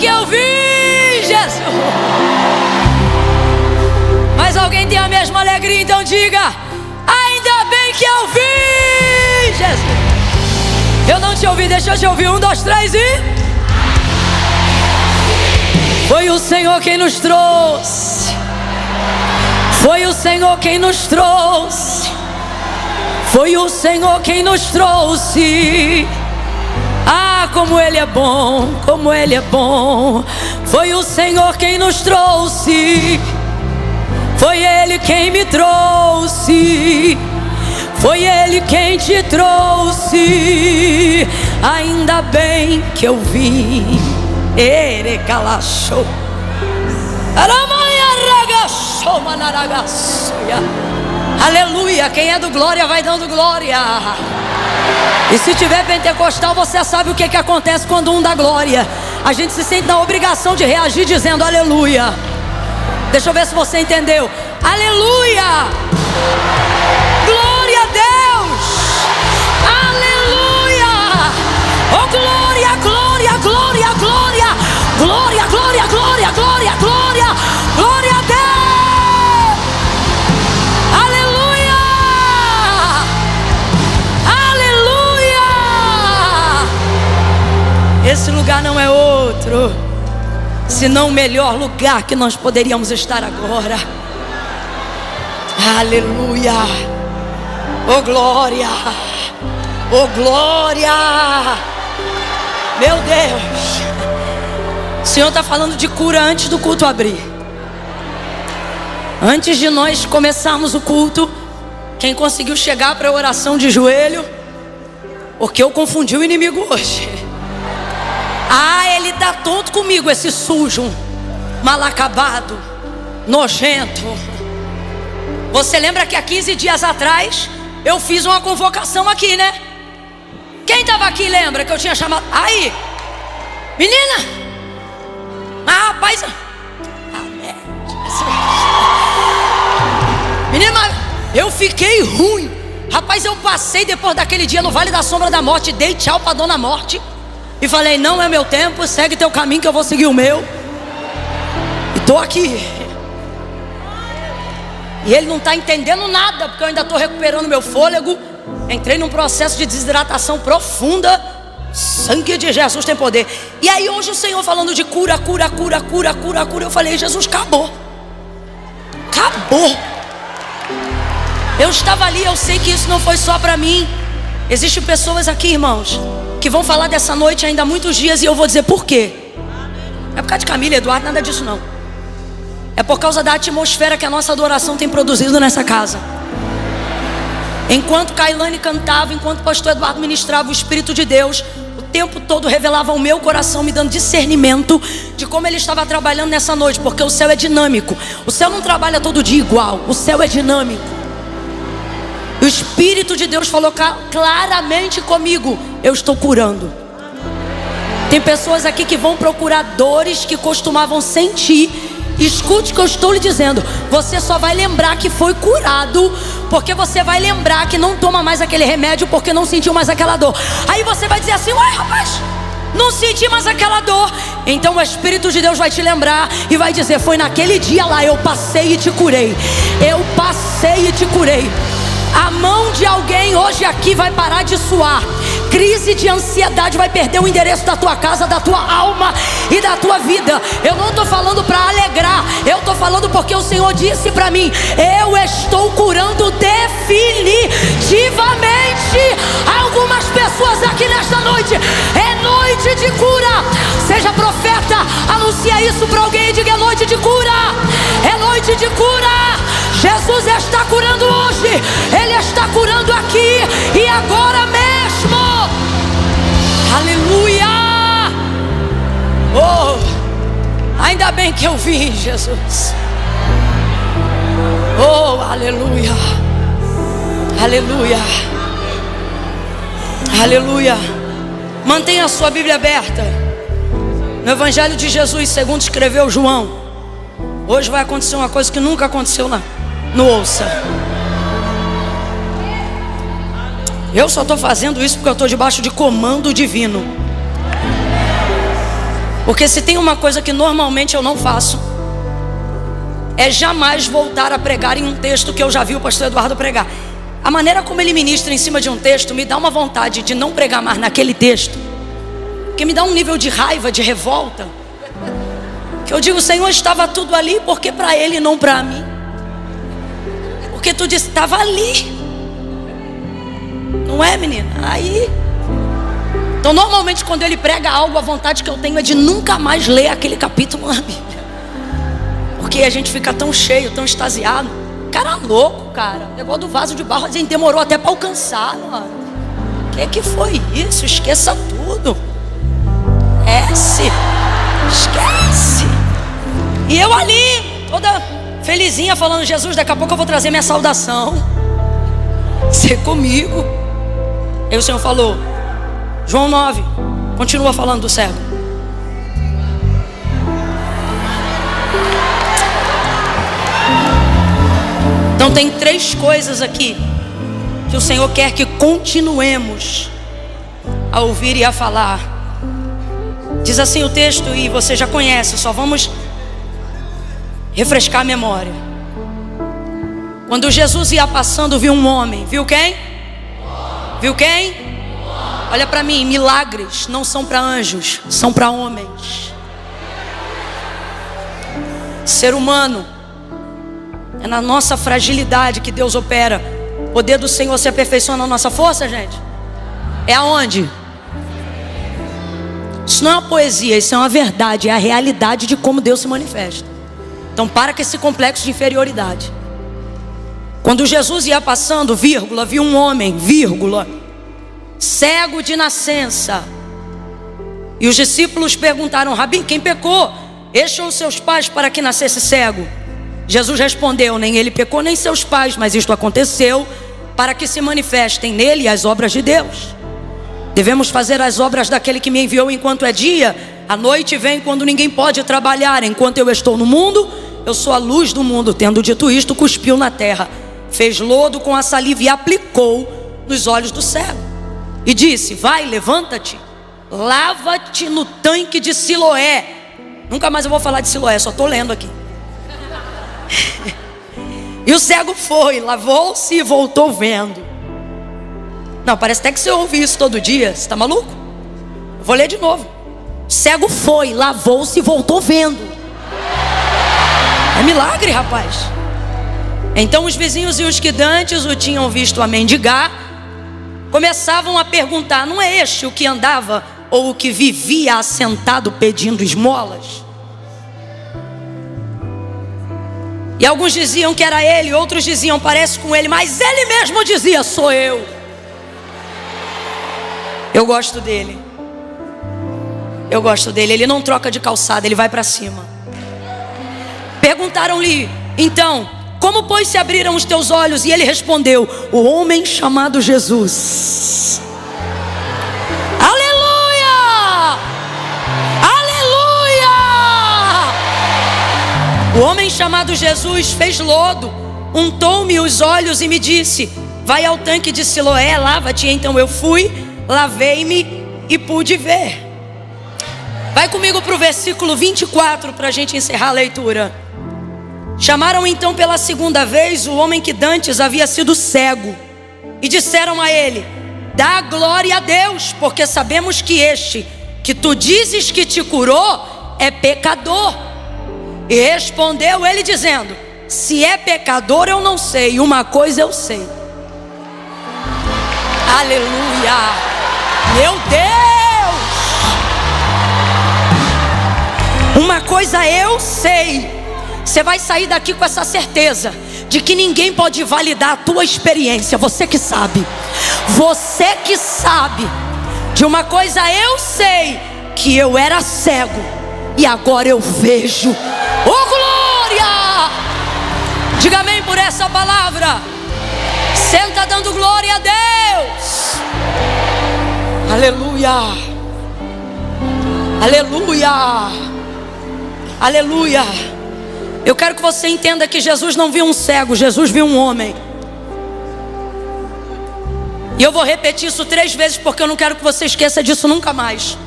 que eu vim, Jesus. Mas alguém tem a mesma alegria, então diga: ainda bem que eu vim, Jesus. Eu não te ouvi, deixa eu te ouvir. 1, 2, 3 e... Foi o Senhor quem nos trouxe. Foi o Senhor quem nos trouxe. Foi o Senhor quem nos trouxe. Ah, como Ele é bom, como Ele é bom. Foi o Senhor quem nos trouxe. Foi Ele quem me trouxe. Foi Ele quem te trouxe. Ainda bem que eu vim. Erecalaxou. Aleluia. Quem é do glória vai dando glória. E se tiver pentecostal, você sabe o que acontece quando um dá glória. A gente se sente na obrigação de reagir dizendo aleluia. Deixa eu ver se você entendeu. Aleluia. Glória a Deus. Aleluia. Oh, glória, glória, glória, glória. Glória, glória, glória, glória, glória. Glória a Deus. Aleluia. Aleluia. Esse lugar não é outro senão o melhor lugar que nós poderíamos estar agora. Aleluia. Oh glória. Oh glória. Meu Deus. O Senhor está falando de cura antes do culto abrir. Antes de nós começarmos o culto, quem conseguiu chegar para a oração de joelho? Porque eu confundi o inimigo hoje. Ah, ele dá tonto comigo, esse sujo, mal acabado, nojento. Você lembra que há 15 dias atrás eu fiz uma convocação aqui, né? Quem estava aqui lembra que eu tinha chamado? Aí, menina. Ah, rapaz. Menina, eu fiquei ruim. Rapaz, eu passei depois daquele dia no Vale da Sombra da Morte. Dei tchau para Dona Morte e falei: não é meu tempo, segue teu caminho que eu vou seguir o meu. E tô aqui. E ele não está entendendo nada, porque eu ainda estou recuperando meu fôlego. Entrei num processo de desidratação profunda. Sangue de Jesus tem poder. E aí hoje o Senhor falando de cura, cura, cura, cura, cura, cura. Eu falei: Jesus, acabou. Acabou. Eu estava ali, eu sei que isso não foi só para mim. Existem pessoas aqui, irmãos, que vão falar dessa noite ainda há muitos dias. E eu vou dizer por quê. Não é por causa de Camila, Eduardo, nada disso não. É por causa da atmosfera que a nossa adoração tem produzido nessa casa. Enquanto Kailane cantava, enquanto o pastor Eduardo ministrava, o Espírito de Deus o tempo todo revelava ao meu coração, me dando discernimento de como Ele estava trabalhando nessa noite. Porque o céu é dinâmico. O céu não trabalha todo dia igual. O céu é dinâmico. O Espírito de Deus falou claramente comigo: eu estou curando. Tem pessoas aqui que vão procurar dores que costumavam sentir. Escute o que eu estou lhe dizendo. Você só vai lembrar que foi curado porque você vai lembrar que não toma mais aquele remédio, porque não sentiu mais aquela dor. Aí você vai dizer assim: uai, rapaz, não senti mais aquela dor. Então o Espírito de Deus vai te lembrar e vai dizer: foi naquele dia lá, eu passei e te curei. Eu passei e te curei. A mão de alguém hoje aqui vai parar de suar. Crise de ansiedade vai perder o endereço da tua casa, da tua alma e da tua vida. Eu não estou falando para alegrar. Eu estou falando porque o Senhor disse para mim: eu estou curando definitivamente algumas pessoas aqui nesta noite. É noite de cura. Seja profeta, anuncia isso para alguém e diga: é noite de cura. É noite de cura. Jesus está curando hoje. Ele está curando aqui e agora mesmo. Aleluia. Oh, ainda bem que eu vim, Jesus. Oh, aleluia. Aleluia. Aleluia. Mantenha a sua Bíblia aberta no Evangelho de Jesus segundo escreveu João. Hoje vai acontecer uma coisa que nunca aconteceu no ouça. Eu só estou fazendo isso porque eu estou debaixo de comando divino. Porque se tem uma coisa que normalmente eu não faço, é jamais voltar a pregar em um texto que eu já vi o pastor Eduardo pregar. A maneira como ele ministra em cima de um texto me dá uma vontade de não pregar mais naquele texto, que me dá um nível de raiva, de revolta, que eu digo: Senhor, estava tudo ali, porque para ele e não para mim? Porque tu disse, estava ali. Não é, menina? Aí. Então normalmente quando ele prega algo, a vontade que eu tenho é de nunca mais ler aquele capítulo na Bíblia, porque a gente fica tão cheio, tão extasiado. Cara louco, cara. O negócio do vaso de barro, a gente demorou até para alcançar, mano. O que foi isso? Esqueça tudo. Esquece. E eu ali, toda felizinha, falando: Jesus, daqui a pouco eu vou trazer minha saudação. Você comigo. Aí o Senhor falou: João 9, continua falando do cego. Então tem 3 coisas aqui que o Senhor quer que continuemos a ouvir e a falar. Diz assim o texto, e você já conhece, só vamos refrescar a memória. Quando Jesus ia passando, viu um homem. Viu quem? Viu quem? Olha para mim, milagres não são para anjos, são para homens. Ser humano, é na nossa fragilidade que Deus opera. O poder do Senhor se aperfeiçoa na nossa força, gente. É aonde? Isso não é uma poesia, isso é uma verdade. É a realidade de como Deus se manifesta. Então para com esse complexo de inferioridade. Quando Jesus ia passando, vírgula, viu um homem, vírgula, cego de nascença. E os discípulos perguntaram: Rabi, quem pecou? Este ou seus pais para que nascesse cego? Jesus respondeu: nem ele pecou, nem seus pais, mas isto aconteceu para que se manifestem nele as obras de Deus. Devemos fazer as obras daquele que me enviou enquanto é dia. A noite vem quando ninguém pode trabalhar. Enquanto eu estou no mundo, eu sou a luz do mundo. Tendo dito isto, cuspiu na terra, fez lodo com a saliva e aplicou nos olhos do cego. E disse: vai, levanta-te, lava-te no tanque de Siloé. Nunca mais eu vou falar de Siloé, só estou lendo aqui. E o cego foi, lavou-se e voltou vendo. Não, parece até que você ouve isso todo dia. Você está maluco? Eu vou ler de novo. O cego foi, lavou-se e voltou vendo. É milagre, rapaz. Então os vizinhos e os que dantes o tinham visto a mendigar começavam a perguntar: não é este o que andava ou o que vivia assentado pedindo esmolas? E alguns diziam que era ele, outros diziam: parece com ele, mas ele mesmo dizia: sou eu. Eu gosto dele. Eu gosto dele. Ele não troca de calçada, ele vai para cima. Perguntaram-lhe então: como pois se abriram os teus olhos? E ele respondeu: o homem chamado Jesus. Aleluia! Aleluia! O homem chamado Jesus fez lodo, untou-me os olhos e me disse: vai ao tanque de Siloé, lava-te. Então eu fui, lavei-me e pude ver. Vai comigo para o versículo 24 para a gente encerrar a leitura. Chamaram então pela segunda vez o homem que dantes havia sido cego e disseram a ele: dá glória a Deus, porque sabemos que este que tu dizes que te curou é pecador. E respondeu ele dizendo: se é pecador eu não sei, uma coisa eu sei. Aleluia! Meu Deus! Uma coisa eu sei. Você vai sair daqui com essa certeza de que ninguém pode validar a tua experiência. Você que sabe. Você que sabe. De uma coisa eu sei, que eu era cego e agora eu vejo. Oh glória! Diga amém por essa palavra. Senta dando glória a Deus. Aleluia. Aleluia. Aleluia. Eu quero que você entenda que Jesus não viu um cego, Jesus viu um homem. E eu vou repetir isso 3 vezes porque eu não quero que você esqueça disso nunca mais.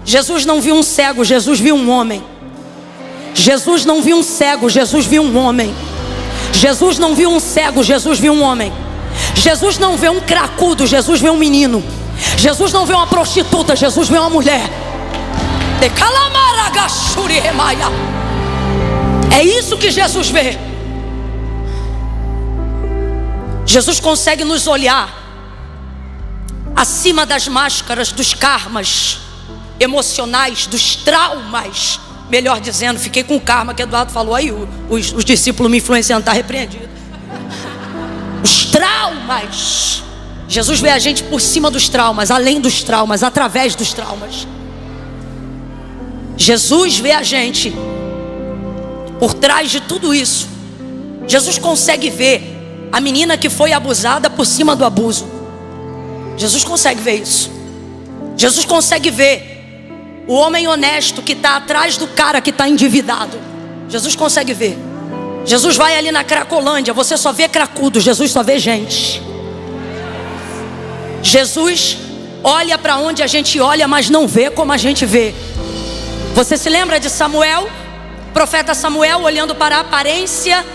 Jesus não viu um cego, Jesus viu um homem. Jesus não viu um cego, Jesus viu um homem. Jesus não viu um cego, Jesus viu um homem. Jesus não vê um cracudo, Jesus vê um menino. Jesus não vê uma prostituta, Jesus vê uma mulher. É isso que Jesus vê. Jesus consegue nos olhar acima das máscaras, dos karmas emocionais, dos traumas. Melhor dizendo, fiquei com o karma que Eduardo falou aí, os discípulos me influenciando, está repreendido. Os traumas. Jesus vê a gente por cima dos traumas, além dos traumas, através dos traumas. Jesus vê a gente por trás de tudo isso. Jesus consegue ver a menina que foi abusada por cima do abuso. Jesus consegue ver isso. Jesus consegue ver o homem honesto que está atrás do cara que está endividado. Jesus consegue ver. Jesus vai ali na Cracolândia, você só vê cracudo, Jesus só vê gente. Jesus olha para onde a gente olha, mas não vê como a gente vê. Você se lembra de Samuel? O profeta Samuel olhando para a aparência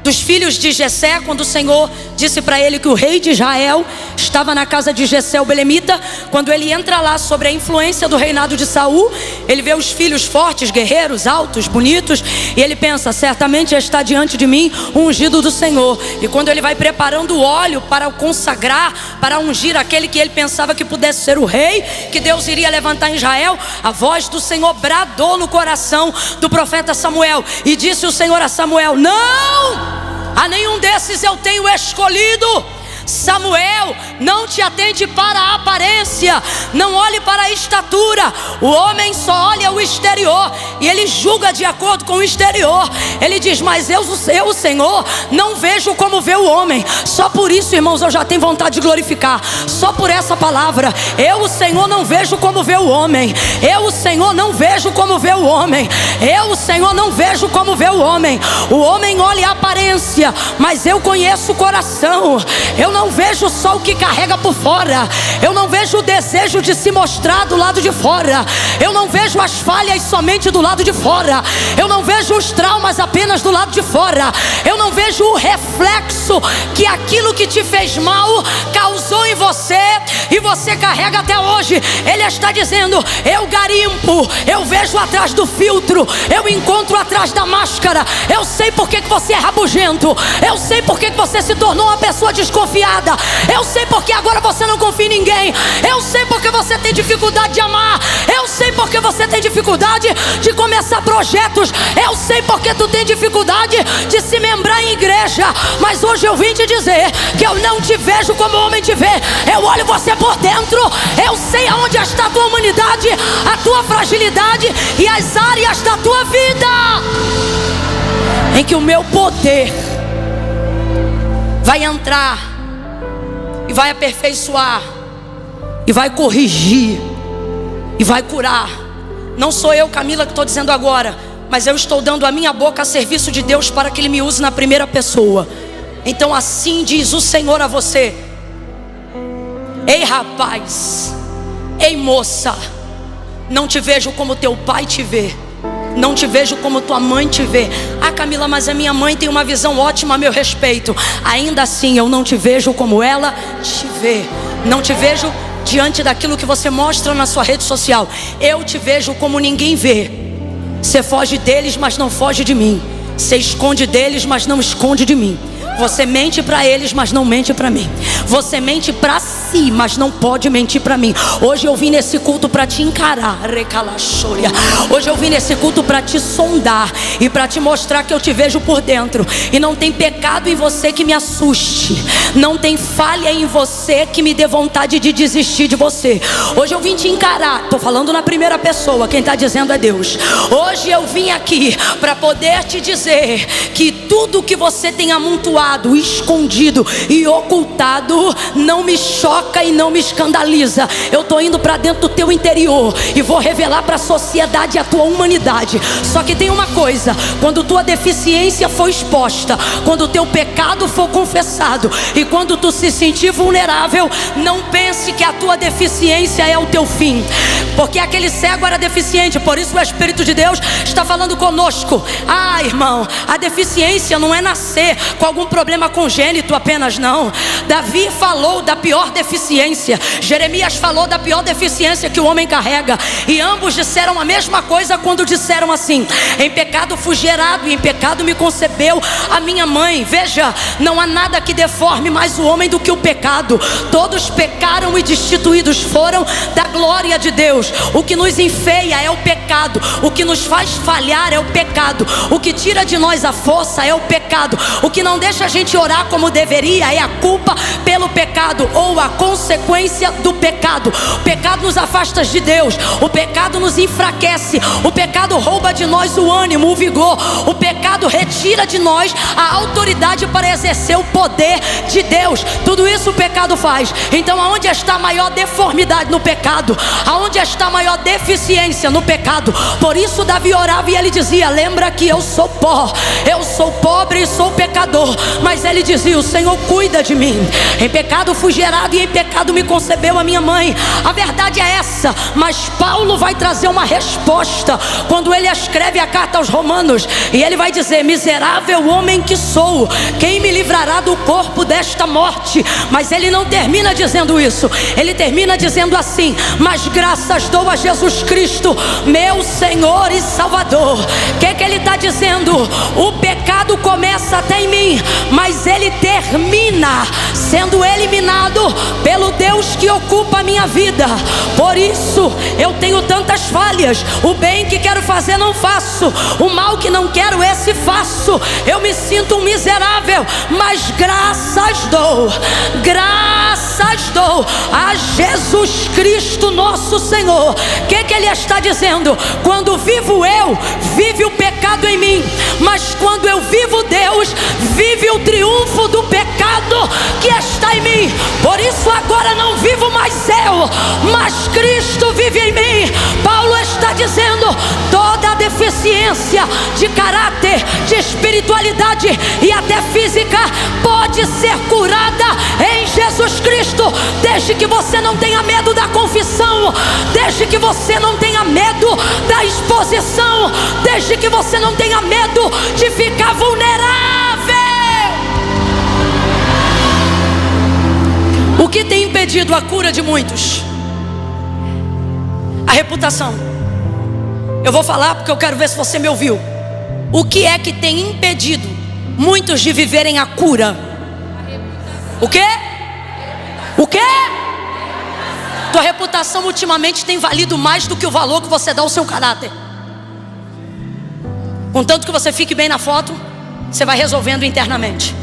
dos filhos de Jessé, quando o Senhor disse para ele que o rei de Israel estava na casa de Jessé o belemita. Quando ele entra lá sobre a influência do reinado de Saul, ele vê os filhos fortes, guerreiros, altos, bonitos, e ele pensa, certamente já está diante de mim o ungido do Senhor. E quando ele vai preparando o óleo para o consagrar, para ungir aquele que ele pensava que pudesse ser o rei, que Deus iria levantar em Israel, a voz do Senhor bradou no coração do profeta Samuel, e disse o Senhor a Samuel: não! A nenhum desses eu tenho escolhido. Samuel, não te atente para a aparência, não olhe para a estatura. O homem só olha o exterior e ele julga de acordo com o exterior. Ele diz, mas eu, o Senhor, não vejo como vê o homem. Só por isso, irmãos, eu já tenho vontade de glorificar. Só por essa palavra. Eu, o Senhor, não vejo como vê o homem. Eu, o Senhor, não vejo como vê o homem. Eu, o Senhor, não vejo como vê o homem. O homem olha a aparência, mas eu conheço o coração. Eu não vejo só o que carrega por fora. Eu não vejo o desejo de se mostrar do lado de fora. Eu não vejo as falhas somente do lado de fora. Eu não vejo os traumas apenas do lado de fora. Eu não vejo o reflexo que aquilo que te fez mal causou em você e você carrega até hoje. Ele está dizendo, eu garimpo, eu vejo atrás do filtro, eu encontro atrás da máscara. Eu sei porque que você é rabugento. Eu sei porque que você se tornou uma pessoa desconfiada. Eu sei porque agora você não confia em ninguém. Eu sei porque você tem dificuldade de amar. Eu sei porque você tem dificuldade de começar projetos. Eu sei porque tu tem dificuldade de se membrar em igreja. Mas hoje eu vim te dizer que eu não te vejo como o homem te vê. Eu olho você por dentro. Eu sei aonde está a tua humanidade, a tua fragilidade e as áreas da tua vida em que o meu poder vai entrar e vai aperfeiçoar, e vai corrigir, e vai curar. Não sou eu, Camila, que estou dizendo agora, mas eu estou dando a minha boca a serviço de Deus para que Ele me use na primeira pessoa. Então assim diz o Senhor a você: ei rapaz, ei moça, não te vejo como teu pai te vê. Não te vejo como tua mãe te vê. Ah, Camila, mas a minha mãe tem uma visão ótima a meu respeito. Ainda assim eu não te vejo como ela te vê. Não te vejo diante daquilo que você mostra na sua rede social. Eu te vejo como ninguém vê. Você foge deles, mas não foge de mim. Você esconde deles, mas não esconde de mim. Você mente para eles, mas não mente para mim. Você mente para si, mas não pode mentir para mim. Hoje eu vim nesse culto para te encarar. Hoje eu vim nesse culto para te sondar e para te mostrar que eu te vejo por dentro. E não tem pecado em você que me assuste. Não tem falha em você que me dê vontade de desistir de você. Hoje eu vim te encarar. Estou falando na primeira pessoa, quem está dizendo é Deus. Hoje eu vim aqui para poder te dizer que tudo que você tem amontoado, escondido e ocultado não me choca choca e não me escandaliza. Eu estou indo para dentro do teu interior e vou revelar para a sociedade e a tua humanidade. Só que tem uma coisa: quando tua deficiência for exposta, quando o teu pecado for confessado e quando tu se sentir vulnerável, não pense que a tua deficiência é o teu fim, porque aquele cego era deficiente. Por isso o Espírito de Deus está falando conosco. Ah, irmão, a deficiência não é nascer com algum problema congênito apenas, não. Davi falou da pior deficiência, Jeremias falou da pior deficiência que o homem carrega, e ambos disseram a mesma coisa quando disseram assim: em pecado fui gerado e em pecado me concebeu a minha mãe. Veja, não há nada que deforme mais o homem do que o pecado. Todos pecaram e destituídos foram da glória de Deus. O que nos enfeia é o pecado, o que nos faz falhar é o pecado, o que tira de nós a força é o pecado, o que não deixa a gente orar como deveria é a culpa pelo pecado, ou a consequência do pecado. O pecado nos afasta de Deus, o pecado nos enfraquece, o pecado rouba de nós o ânimo, o vigor, o pecado retira de nós a autoridade para exercer o poder de Deus. Tudo isso o pecado faz. Então aonde está a maior deformidade? No pecado. Aonde está a maior deficiência? No pecado. Por isso Davi orava e ele dizia: lembra que eu sou pó, eu sou pobre e sou pecador. Mas ele dizia: o Senhor cuida de mim. Em pecado fui gerado e em pecado me concebeu a minha mãe. A verdade é essa, mas Paulo vai trazer uma resposta quando ele escreve a carta aos Romanos, e ele vai dizer: miserável homem que sou, quem me livrará do corpo desta morte? Mas ele não termina dizendo isso, ele termina dizendo assim: mas graças dou a Jesus Cristo, meu Senhor e Salvador. O que ele está dizendo? O pecado começa até em mim, mas ele termina sendo eliminado pelo Deus que ocupa a minha vida. Por isso eu tenho tantas falhas. O bem que quero fazer não faço, o mal que não quero esse faço. Eu me sinto um miserável, mas graças dou a Jesus Cristo nosso Senhor. O que ele está dizendo? Quando vivo eu, vive o pecado em mim, mas quando eu vivo Deus, vive o triunfo do pecado que está em mim. Por isso agora não vivo mais eu, mas Cristo vive em mim. Paulo está dizendo: toda a deficiência de caráter, de espiritualidade e até física pode ser curada em Jesus Cristo, desde que você não tenha medo da confissão, desde que você não tenha medo da exposição, desde que você não tenha medo de ficar vulnerável. O que tem impedido a cura de muitos? A reputação. Eu vou falar porque eu quero ver se você me ouviu. O que é que tem impedido muitos de viverem a cura? O quê? O quê? Tua reputação ultimamente tem valido mais do que o valor que você dá ao seu caráter. Contanto que você fique bem na foto, você vai resolvendo internamente.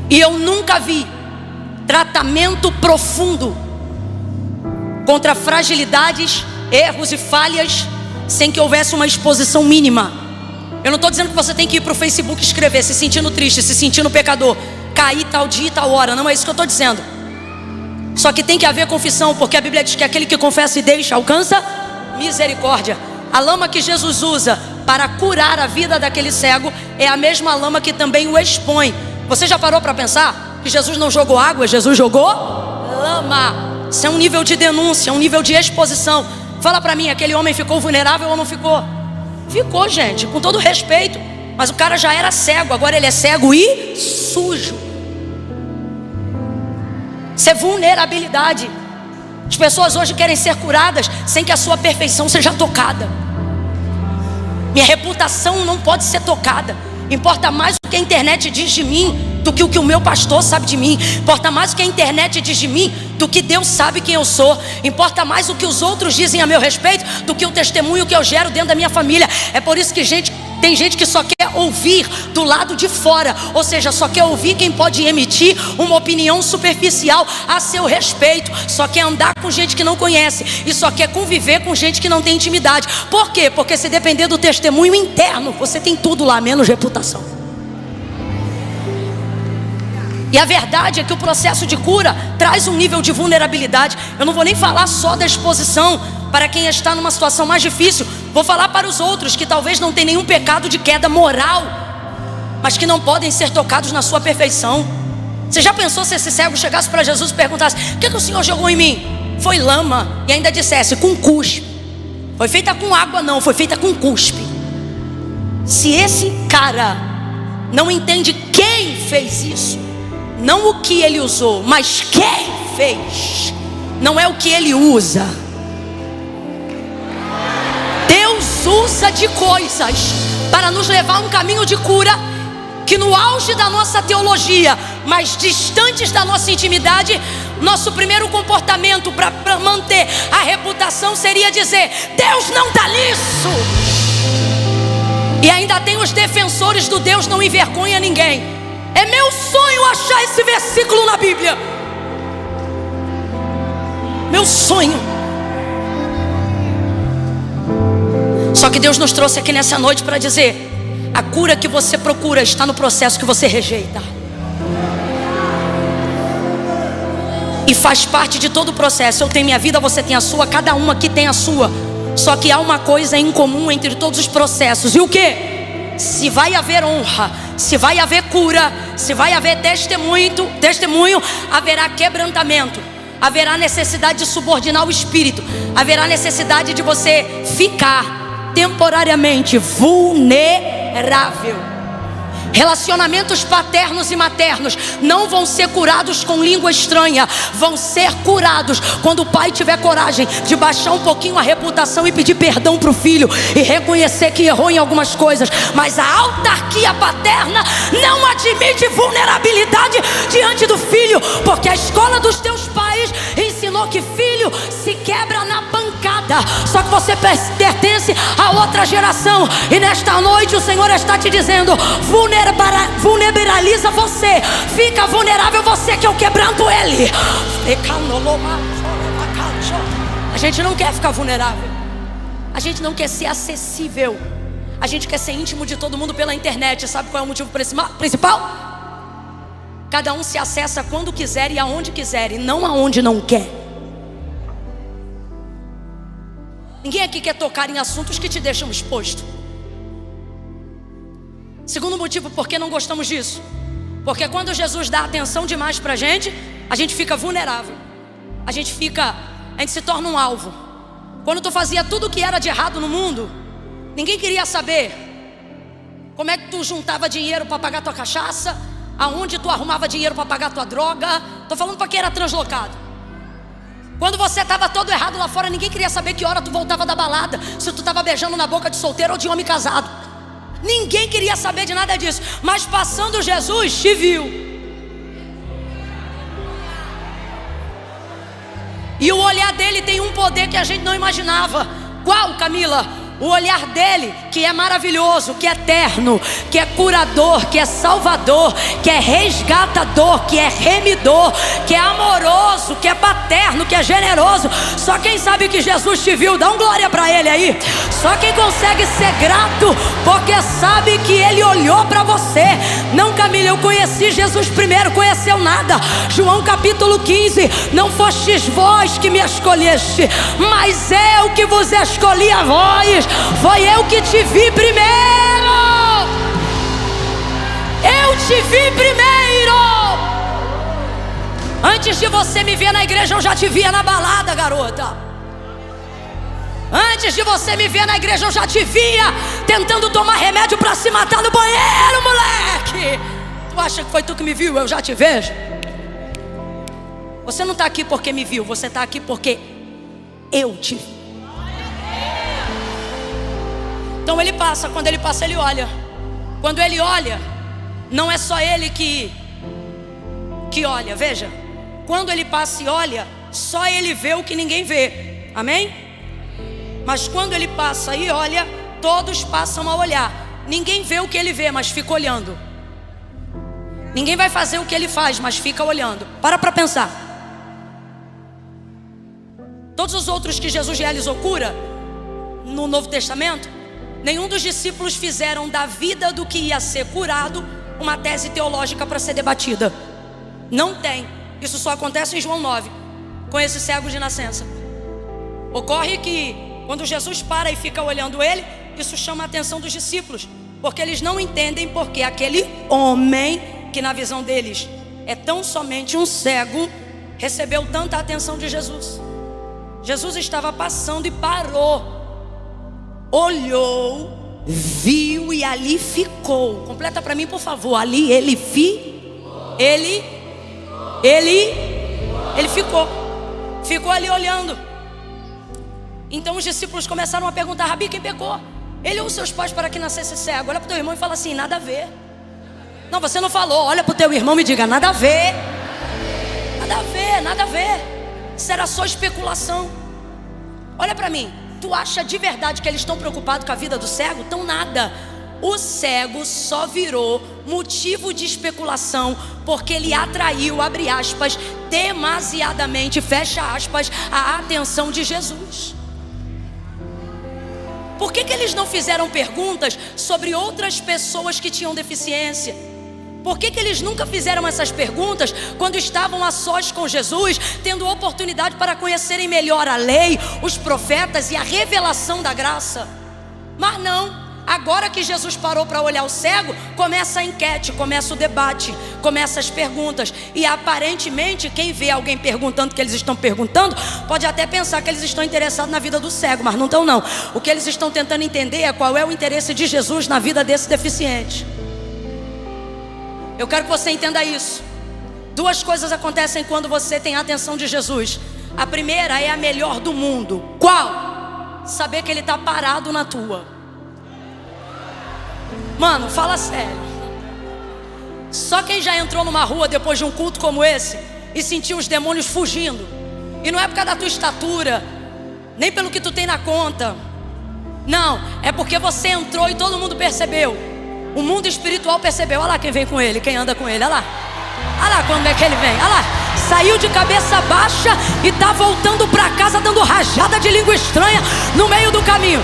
E eu nunca vi tratamento profundo contra fragilidades, erros e falhas sem que houvesse uma exposição mínima. Eu não estou dizendo que você tem que ir para o Facebook escrever se sentindo triste, se sentindo pecador, cair tal dia e tal hora. Não é isso que eu estou dizendo. Só que tem que haver confissão, porque a Bíblia diz que aquele que confessa e deixa alcança misericórdia. A lama que Jesus usa para curar a vida daquele cego é a mesma lama que também o expõe. Você já parou para pensar que Jesus não jogou água, Jesus jogou lama? Isso é um nível de denúncia, um nível de exposição. Fala para mim, aquele homem ficou vulnerável ou não ficou? Ficou, gente, com todo respeito. Mas o cara já era cego, agora ele é cego e sujo. Isso é vulnerabilidade. As pessoas hoje querem ser curadas sem que a sua perfeição seja tocada. Minha reputação não pode ser tocada. Importa mais o que a internet diz de mim do que o que o meu pastor sabe de mim. Importa mais o que a internet diz de mim do que Deus sabe quem eu sou. Importa mais o que os outros dizem a meu respeito do que o testemunho que eu gero dentro da minha família. É por isso que tem gente que só quer ouvir do lado de fora, ou seja, só quer ouvir quem pode emitir uma opinião superficial a seu respeito, só quer andar com gente que não conhece e só quer conviver com gente que não tem intimidade. Por quê? Porque se depender do testemunho interno, você tem tudo lá, menos reputação. E a verdade é que o processo de cura traz um nível de vulnerabilidade. Eu não vou nem falar só da exposição para quem está numa situação mais difícil. Vou falar para os outros que talvez não tenham nenhum pecado de queda moral, mas que não podem ser tocados na sua perfeição. Você já pensou se esse cego chegasse para Jesus e perguntasse: o que o Senhor jogou em mim? Foi lama. E ainda dissesse: com cuspe. Foi feita com água não, foi feita com cuspe. Se esse cara não entende quem fez isso, não o que ele usou, mas quem fez, não é o que ele usa. Deus usa de coisas para nos levar a um caminho de cura, que no auge da nossa teologia, mas distantes da nossa intimidade, nosso primeiro comportamento para manter a reputação seria dizer: Deus não dá nisso. E ainda tem os defensores do Deus não envergonha ninguém. É meu sonho achar esse versículo na Bíblia. Meu sonho. Só que Deus nos trouxe aqui nessa noite para dizer: a cura que você procura está no processo que você rejeita. E faz parte de todo o processo. Eu tenho minha vida, você tem a sua, cada um aqui tem a sua. Só que há uma coisa em comum entre todos os processos. E o que? Se vai haver honra, se vai haver cura, se vai haver testemunho, haverá quebrantamento. Haverá necessidade de subordinar o espírito. Haverá necessidade de você ficar temporariamente vulnerável. Relacionamentos paternos e maternos não vão ser curados com língua estranha. Vão ser curados quando o pai tiver coragem de baixar um pouquinho a reputação e pedir perdão para o filho, e reconhecer que errou em algumas coisas. Mas a autarquia paterna não admite vulnerabilidade diante do filho, porque a escola dos teus pais ensinou que filho se quebra na pancada. Só que você pertence a outra geração, e nesta noite o Senhor está te dizendo: vulnerabiliza você, fica vulnerável você, que eu quebranto ele. A gente não quer ficar vulnerável, a gente não quer ser acessível, a gente quer ser íntimo de todo mundo pela internet. Sabe qual é o motivo principal? Cada um se acessa quando quiser e aonde quiser, e não aonde não quer. Ninguém aqui quer tocar em assuntos que te deixam exposto. Segundo motivo por que não gostamos disso: porque quando Jesus dá atenção demais pra gente, a gente fica vulnerável. A gente se torna um alvo. Quando tu fazia tudo o que era de errado no mundo, ninguém queria saber como é que tu juntava dinheiro para pagar tua cachaça, aonde tu arrumava dinheiro para pagar tua droga. Tô falando para quem era translocado. Quando você estava todo errado lá fora, ninguém queria saber que hora tu voltava da balada, se tu estava beijando na boca de solteiro ou de homem casado. Ninguém queria saber de nada disso. Mas passando Jesus, te viu. E o olhar dele tem um poder que a gente não imaginava. Qual, Camila? O olhar dele, que é maravilhoso, que é eterno, que é curador, que é salvador, que é resgatador, que é remidor, que é amoroso, que é paterno, que é generoso. Só quem sabe que Jesus te viu, dá um glória pra ele aí. Só quem consegue ser grato, porque sabe que ele olhou pra você. Não, Camila, eu conheci Jesus primeiro, conheceu nada. João capítulo 15: não fostes vós que me escolheste, mas eu que vos escolhi a vós. Foi eu que te vi primeiro. Eu te vi primeiro. Antes de você me ver na igreja, eu já te via na balada, garota. Antes de você me ver na igreja, eu já te via tentando tomar remédio para se matar no banheiro, moleque. Tu acha que foi tu que me viu? Eu já te vejo. Você não está aqui porque me viu, você está aqui porque eu te vi. Então ele passa, quando ele passa ele olha. Quando ele olha, não é só ele que olha, veja. Quando ele passa e olha, só ele vê o que ninguém vê, amém? Mas quando ele passa e olha, todos passam a olhar. Ninguém vê o que ele vê, mas fica olhando. Ninguém vai fazer o que ele faz, mas fica olhando. Para pensar. Todos os outros que Jesus realizou cura no Novo Testamento, nenhum dos discípulos fizeram da vida do que ia ser curado uma tese teológica para ser debatida. Não tem. Isso só acontece em João 9, com esse cego de nascença. Ocorre que quando Jesus para e fica olhando ele, isso chama a atenção dos discípulos, porque eles não entendem porque aquele homem, que na visão deles é tão somente um cego, recebeu tanta atenção de Jesus. Jesus estava passando e parou, olhou, viu e ali ficou. Completa para mim, por favor. Ali ele ficou ali olhando. Então os discípulos começaram a perguntar: Rabi, quem pecou? Ele ou os seus pais para que nascesse cego? Olha para o teu irmão e fala assim: nada a ver. Não, você não falou. Olha para o teu irmão e diga: nada a ver. Nada a ver, nada a ver. Isso era só especulação. Olha para mim. Tu acha de verdade que eles estão preocupados com a vida do cego? Então nada. O cego só virou motivo de especulação porque ele atraiu, abre aspas, demasiadamente, fecha aspas, a atenção de Jesus. Por que eles não fizeram perguntas sobre outras pessoas que tinham deficiência? Por que eles nunca fizeram essas perguntas quando estavam a sós com Jesus, tendo oportunidade para conhecerem melhor a lei, os profetas e a revelação da graça? Mas não. Agora que Jesus parou para olhar o cego, começa a enquete, começa o debate, começa as perguntas. E aparentemente quem vê alguém perguntando o que eles estão perguntando, pode até pensar que eles estão interessados na vida do cego, mas não estão não. O que eles estão tentando entender é qual é o interesse de Jesus na vida desse deficiente. Eu quero que você entenda isso. Duas coisas acontecem quando você tem a atenção de Jesus. A primeira é a melhor do mundo. Qual? Saber que ele está parado na tua. Mano, fala sério. Só quem já entrou numa rua depois de um culto como esse e sentiu os demônios fugindo. E não é por causa da tua estatura, nem pelo que tu tem na conta. Não, é porque você entrou e todo mundo percebeu. O mundo espiritual percebeu. Olha lá quem vem com ele, quem anda com ele, olha lá. Olha lá quando é que ele vem, olha lá. Saiu de cabeça baixa e tá voltando pra casa dando rajada de língua estranha no meio do caminho.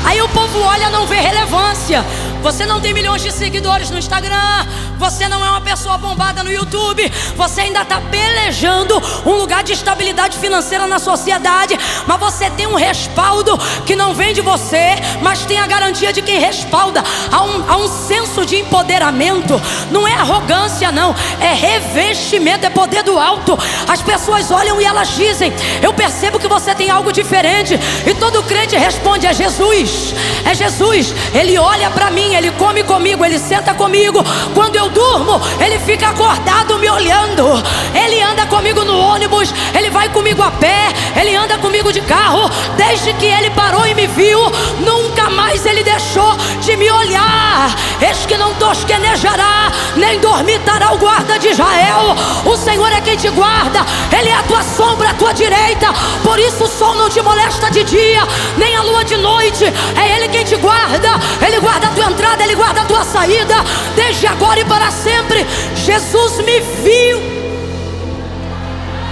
Aí o povo olha, não vê relevância. Você não tem milhões de seguidores no Instagram, você não é uma pessoa bombada no YouTube, você ainda está pelejando um lugar de estabilidade financeira na sociedade, mas você tem um respaldo que não vem de você, mas tem a garantia de quem respalda. Há um senso de empoderamento. Não é arrogância não, é revestimento, é poder do alto. As pessoas olham e elas dizem: eu percebo que você tem algo diferente. E todo crente responde: é Jesus, é Jesus. Ele olha para mim, ele come comigo, ele senta comigo. Quando eu durmo, ele fica acordado me olhando. Ele anda comigo no ônibus, ele vai comigo a pé, ele anda comigo de carro. Desde que ele parou e me viu, nunca mais ele deixou de me olhar. Eis que não tosquenejará, nem dormitará o guarda de Israel. O Senhor é quem te guarda, ele é a tua sombra, a tua direita. Por isso o sol não te molesta de dia, nem a lua de noite. É ele quem te guarda, ele guarda a tua entrada, ele guarda a tua saída, desde agora e para sempre. Jesus me viu.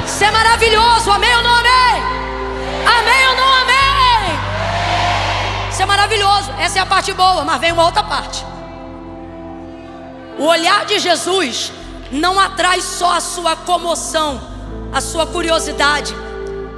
Isso é maravilhoso, amém ou não amém? Amém ou não amém? Isso é maravilhoso, essa é a parte boa, mas vem uma outra parte. O olhar de Jesus não atrai só a sua comoção, a sua curiosidade,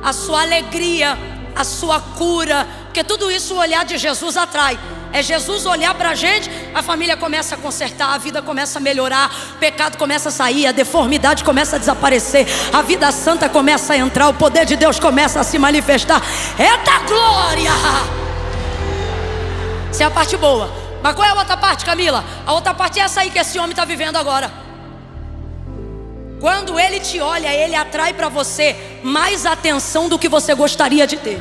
a sua alegria, a sua cura, porque tudo isso o olhar de Jesus atrai. É Jesus olhar pra gente, a família começa a consertar, a vida começa a melhorar, o pecado começa a sair, a deformidade começa a desaparecer, a vida santa começa a entrar, o poder de Deus começa a se manifestar. Eita glória! Essa é a parte boa. Mas qual é a outra parte, Camila? A outra parte é essa aí que esse homem está vivendo agora. Quando ele te olha, ele atrai para você mais atenção do que você gostaria de ter.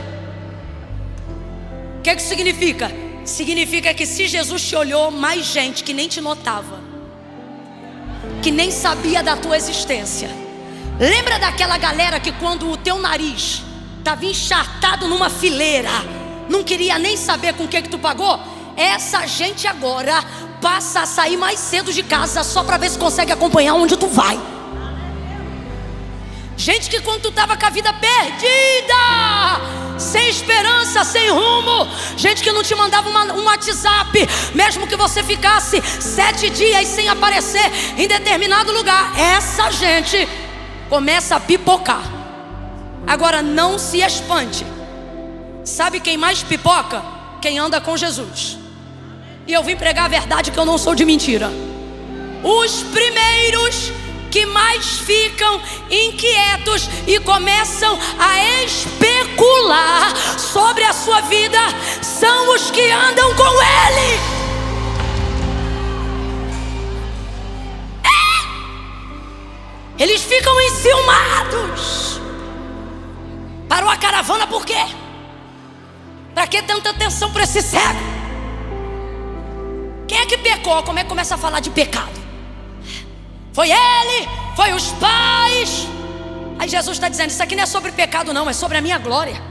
O que isso significa? Significa que se Jesus te olhou, mais gente que nem te notava, que nem sabia da tua existência. Lembra daquela galera que quando o teu nariz estava encharcado numa fileira, não queria nem saber com o que tu pagou? Essa gente agora passa a sair mais cedo de casa só para ver se consegue acompanhar onde tu vai. Gente que quando tu estava com a vida perdida, sem esperança, sem rumo. Gente que não te mandava um WhatsApp, mesmo que você ficasse 7 dias sem aparecer em determinado lugar. Essa gente começa a pipocar. Agora não se espante. Sabe quem mais pipoca? Quem anda com Jesus. E eu vim pregar a verdade, que eu não sou de mentira. Os primeiros que mais ficam inquietos e começam a especular sobre a sua vida são os que andam com Ele. Eles ficam enciumados. Parou a caravana por quê? Para que tanta atenção para esse cego? Quem é que pecou? Como é que começa a falar de pecado? Foi ele, foi os pais. Aí Jesus está dizendo, isso aqui não é sobre pecado não, é sobre a minha glória.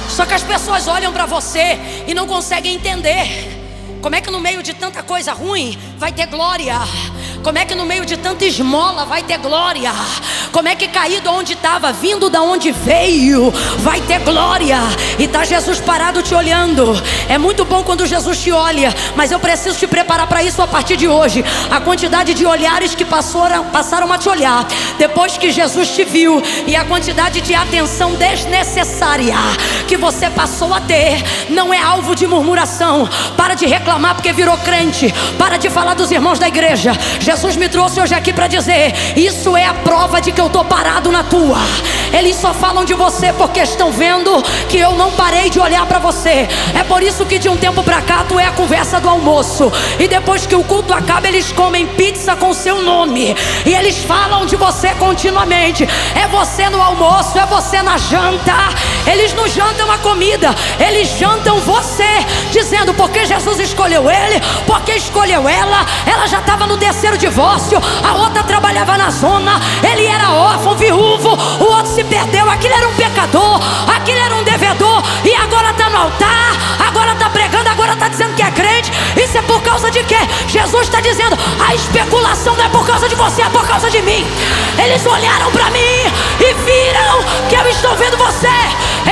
Só que as pessoas olham para você e não conseguem entender. Como é que no meio de tanta coisa ruim vai ter glória? Como é que no meio de tanta esmola vai ter glória? Como é que caído onde estava, vindo da onde veio, vai ter glória? E tá Jesus parado te olhando. É muito bom quando Jesus te olha, mas eu preciso te preparar para isso a partir de hoje. A quantidade de olhares que passaram a te olhar depois que Jesus te viu, e a quantidade de atenção desnecessária que você passou a ter, não é alvo de murmuração. Para de reclamar porque virou crente. Para de falar dos irmãos da igreja. Jesus me trouxe hoje aqui para dizer, isso é a prova de que eu estou parado na tua. Eles só falam de você porque estão vendo que eu não parei de olhar para você. É por isso que de um tempo para cá tu é a conversa do almoço, e depois que o culto acaba eles comem pizza com seu nome, e eles falam de você continuamente. É você no almoço, é você na janta. Eles não jantam a comida, eles jantam você, dizendo porque Jesus escolheu ele, porque escolheu ela. Ela já estava no terceiro divórcio, a outra trabalhava na zona, ele era órfão, viúvo, o outro se perdeu, aquele era um pecador, aquele era um devedor, e agora está no altar, agora está pregando, agora está dizendo que é crente. Isso é por causa de quê? Jesus está dizendo, a especulação não é por causa de você, é por causa de mim. Eles olharam para mim e viram que eu estou vendo você.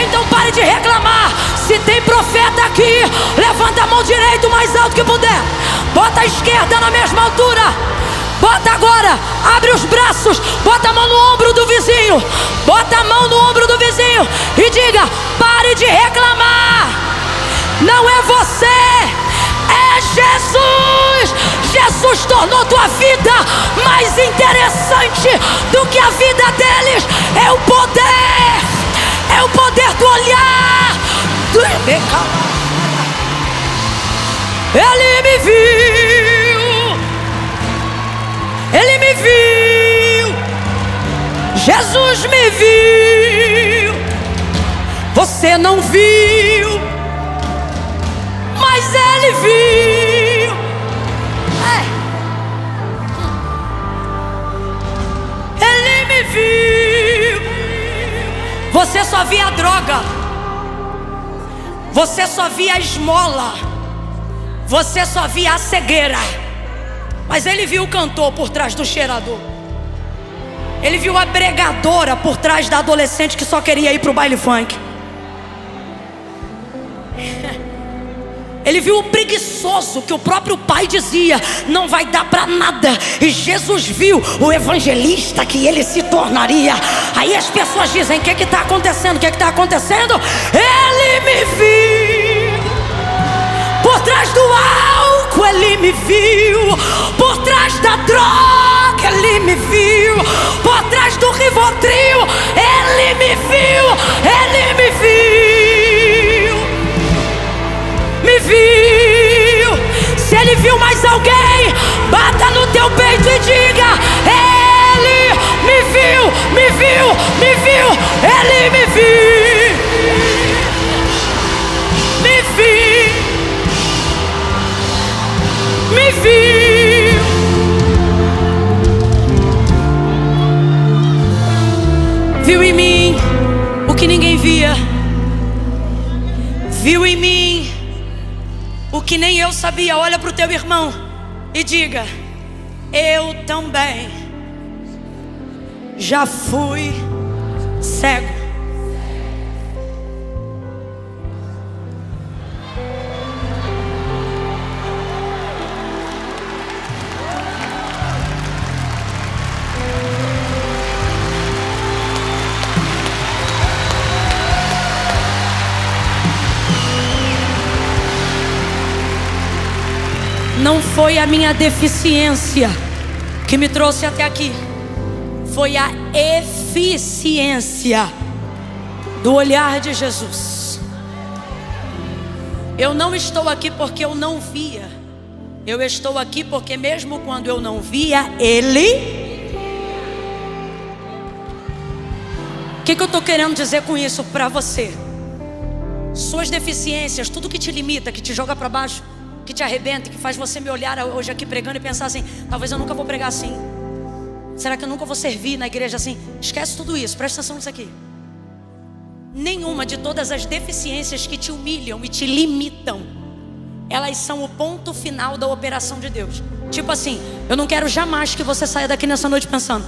Então pare de reclamar. Se tem profeta aqui, levanta a mão direita o mais alto que puder, bota a esquerda na mesma altura. Bota agora, abre os braços, bota a mão no ombro do vizinho, bota a mão no ombro do vizinho e diga, pare de reclamar. Não é você, é Jesus. Jesus tornou tua vida mais interessante do que a vida deles. É o poder do olhar do... Ele me viu, ele me viu, Jesus me viu. Você não viu, mas ele viu. Ele me viu. Você só via a droga, você só via a esmola, você só via a cegueira. Mas ele viu o cantor por trás do cheirador. Ele viu a pregadora por trás da adolescente que só queria ir para o baile funk. Ele viu o preguiçoso que o próprio pai dizia, não vai dar para nada. E Jesus viu o evangelista que ele se tornaria. Aí as pessoas dizem, o que está acontecendo? O que está acontecendo? Ele me viu. Por trás do álcool ele me viu. Por trás da droga ele me viu. Por trás do Rivotril ele me viu. Ele me viu. Me viu. Se ele viu mais alguém, bata no teu peito e diga, ele me viu, me viu, me viu. Ele me viu. Me viu. Me viu. Viu em mim o que ninguém via. Viu em mim o que nem eu sabia. Olha para o teu irmão e diga, eu também já fui cego. Não foi a minha deficiência que me trouxe até aqui. Foi a eficiência do olhar de Jesus. Eu não estou aqui porque eu não via. Eu estou aqui porque mesmo quando eu não via, Ele... O que eu estou querendo dizer com isso para você? Suas deficiências, tudo que te limita, que te joga para baixo, que te arrebenta, que faz você me olhar hoje aqui pregando e pensar assim: talvez eu nunca vou pregar assim. Será que eu nunca vou servir na igreja assim? Esquece tudo isso, presta atenção nisso aqui. Nenhuma de todas as deficiências que te humilham e te limitam, elas são o ponto final da operação de Deus. Tipo assim, eu não quero jamais que você saia daqui nessa noite pensando: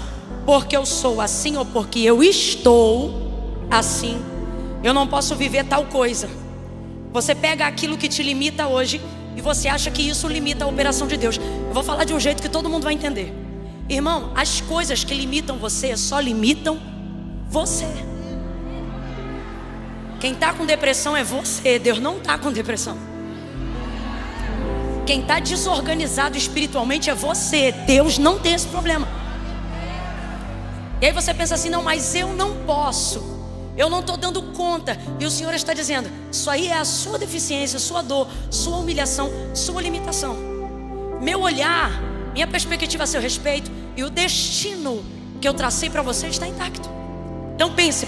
porque eu sou assim ou porque eu estou assim, eu não posso viver tal coisa. Você pega aquilo que te limita hoje e você acha que isso limita a operação de Deus. Eu vou falar de um jeito que todo mundo vai entender. Irmão, as coisas que limitam você só limitam você. Quem está com depressão é você. Deus não está com depressão. Quem está desorganizado espiritualmente é você. Deus não tem esse problema. E aí você pensa assim: não, mas eu não posso, eu não estou dando conta. E o Senhor está dizendo: isso aí é a sua deficiência, sua dor, sua humilhação, sua limitação. Meu olhar, minha perspectiva a seu respeito e o destino que eu tracei para você está intacto. Então pense.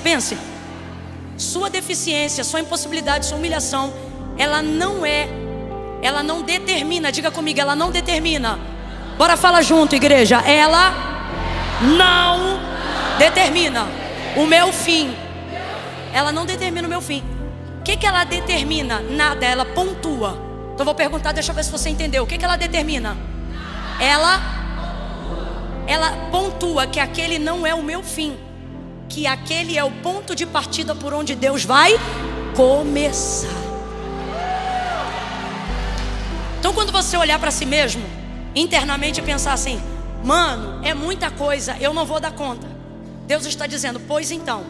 Sua deficiência, sua impossibilidade, sua humilhação, ela não determina, diga comigo, ela não determina. Bora falar junto, igreja. Ela não determina o meu fim. Ela não determina o meu fim. O que ela determina? Nada, ela pontua. Então vou perguntar, deixa eu ver se você entendeu. O que ela determina? Ela pontua que aquele não é o meu fim, que aquele é o ponto de partida por onde Deus vai começar. Então quando você olhar para si mesmo internamente e pensar assim: mano, é muita coisa, eu não vou dar conta, Deus está dizendo: pois então,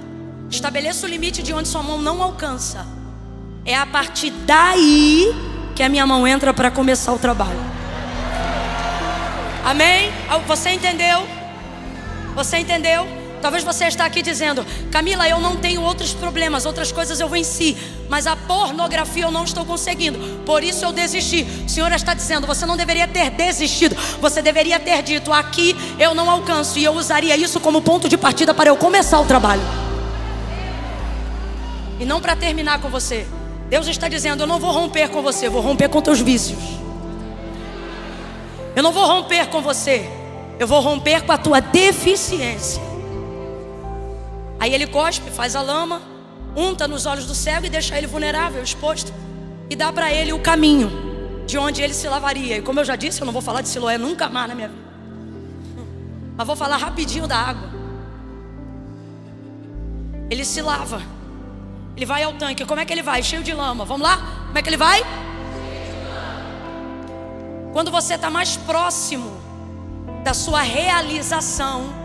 estabeleça o limite de onde sua mão não alcança. É a partir daí que a minha mão entra para começar o trabalho. Amém? Você entendeu? Você entendeu? Talvez você está aqui dizendo: Camila, eu não tenho outros problemas, outras coisas eu venci, mas a pornografia eu não estou conseguindo, por isso eu desisti. O Senhor está dizendo: você não deveria ter desistido, você deveria ter dito: aqui eu não alcanço, e eu usaria isso como ponto de partida para eu começar o trabalho. E não para terminar com você. Deus está dizendo: eu não vou romper com você, eu vou romper com teus vícios. Eu não vou romper com você, eu vou romper com a tua deficiência. Aí ele cospe, faz a lama, unta nos olhos do cego e deixa ele vulnerável, exposto, e dá para ele o caminho de onde ele se lavaria. E como eu já disse, eu não vou falar de Siloé nunca mais na minha vida, mas vou falar rapidinho da água. Ele se lava, ele vai ao tanque. Como é que ele vai? Cheio de lama. Vamos lá? Como é que ele vai? Quando você está mais próximo da sua realização,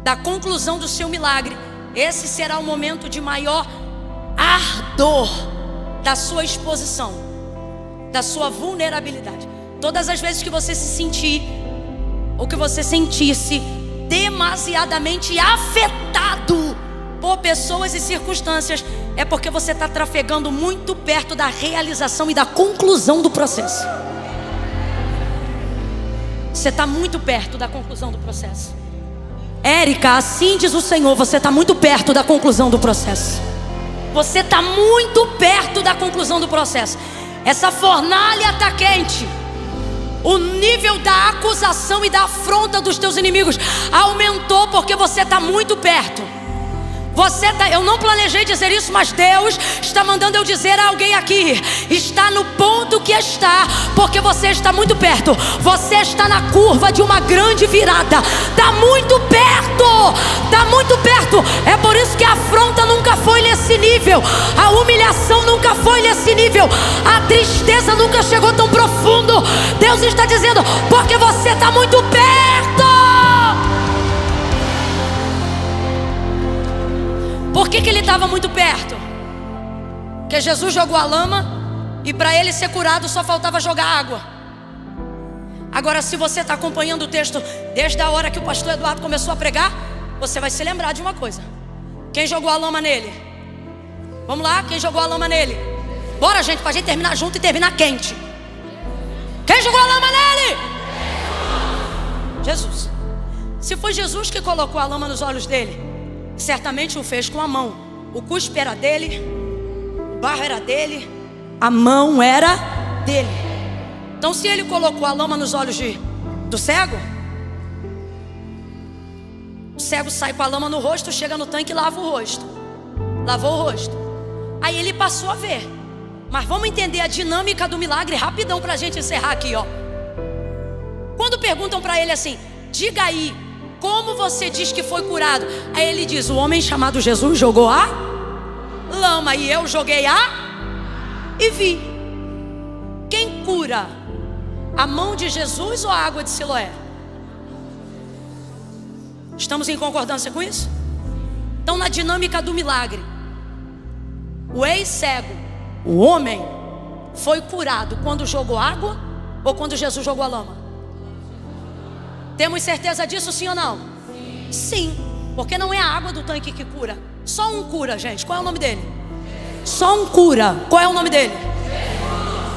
da conclusão do seu milagre, esse será o momento de maior ardor da sua exposição, da sua vulnerabilidade. Todas as vezes que você se sentir, ou que você sentisse demasiadamente afetado por pessoas e circunstâncias, é porque você está trafegando muito perto da realização e da conclusão do processo. Você está muito perto da conclusão do processo. Érica, assim diz o Senhor: você está muito perto da conclusão do processo. Você está muito perto da conclusão do processo. Essa fornalha está quente. O nível da acusação e da afronta dos teus inimigos aumentou porque você está muito perto. Eu não planejei dizer isso, mas Deus está mandando eu dizer a alguém aqui: está no ponto que está, porque você está muito perto. Você está na curva de uma grande virada. Está muito perto, está muito perto. É por isso que a afronta nunca foi nesse nível, a humilhação nunca foi nesse nível, a tristeza nunca chegou tão profundo. Deus está dizendo: porque você está muito perto. Por que ele estava muito perto? Porque Jesus jogou a lama, e para ele ser curado só faltava jogar água. Agora, se você está acompanhando o texto desde a hora que o pastor Eduardo começou a pregar, você vai se lembrar de uma coisa. Quem jogou a lama nele? Vamos lá, quem jogou a lama nele? Bora, gente, pra gente terminar junto e terminar quente. Quem jogou a lama nele? Jesus. Se foi Jesus que colocou a lama nos olhos dele, certamente o fez com a mão. O cuspe era dele, o barro era dele, a mão era dele. Então, se ele colocou a lama nos olhos do cego, o cego sai com a lama no rosto, chega no tanque e lava o rosto. Lavou o rosto. Aí ele passou a ver. Mas vamos entender a dinâmica do milagre rapidão pra gente encerrar aqui, ó. Quando perguntam pra ele assim: diga aí, como você diz que foi curado? Aí ele diz: o homem chamado Jesus jogou a lama e eu joguei e vi. Quem cura? A mão de Jesus ou a água de Siloé? Estamos em concordância com isso? Então, na dinâmica do milagre, o ex-cego, o homem, foi curado quando jogou água ou quando Jesus jogou a lama? Temos certeza disso, sim ou não? Sim, porque não é a água do tanque que cura. Só um cura, gente. Qual é o nome dele? Só um cura. Qual é o nome dele?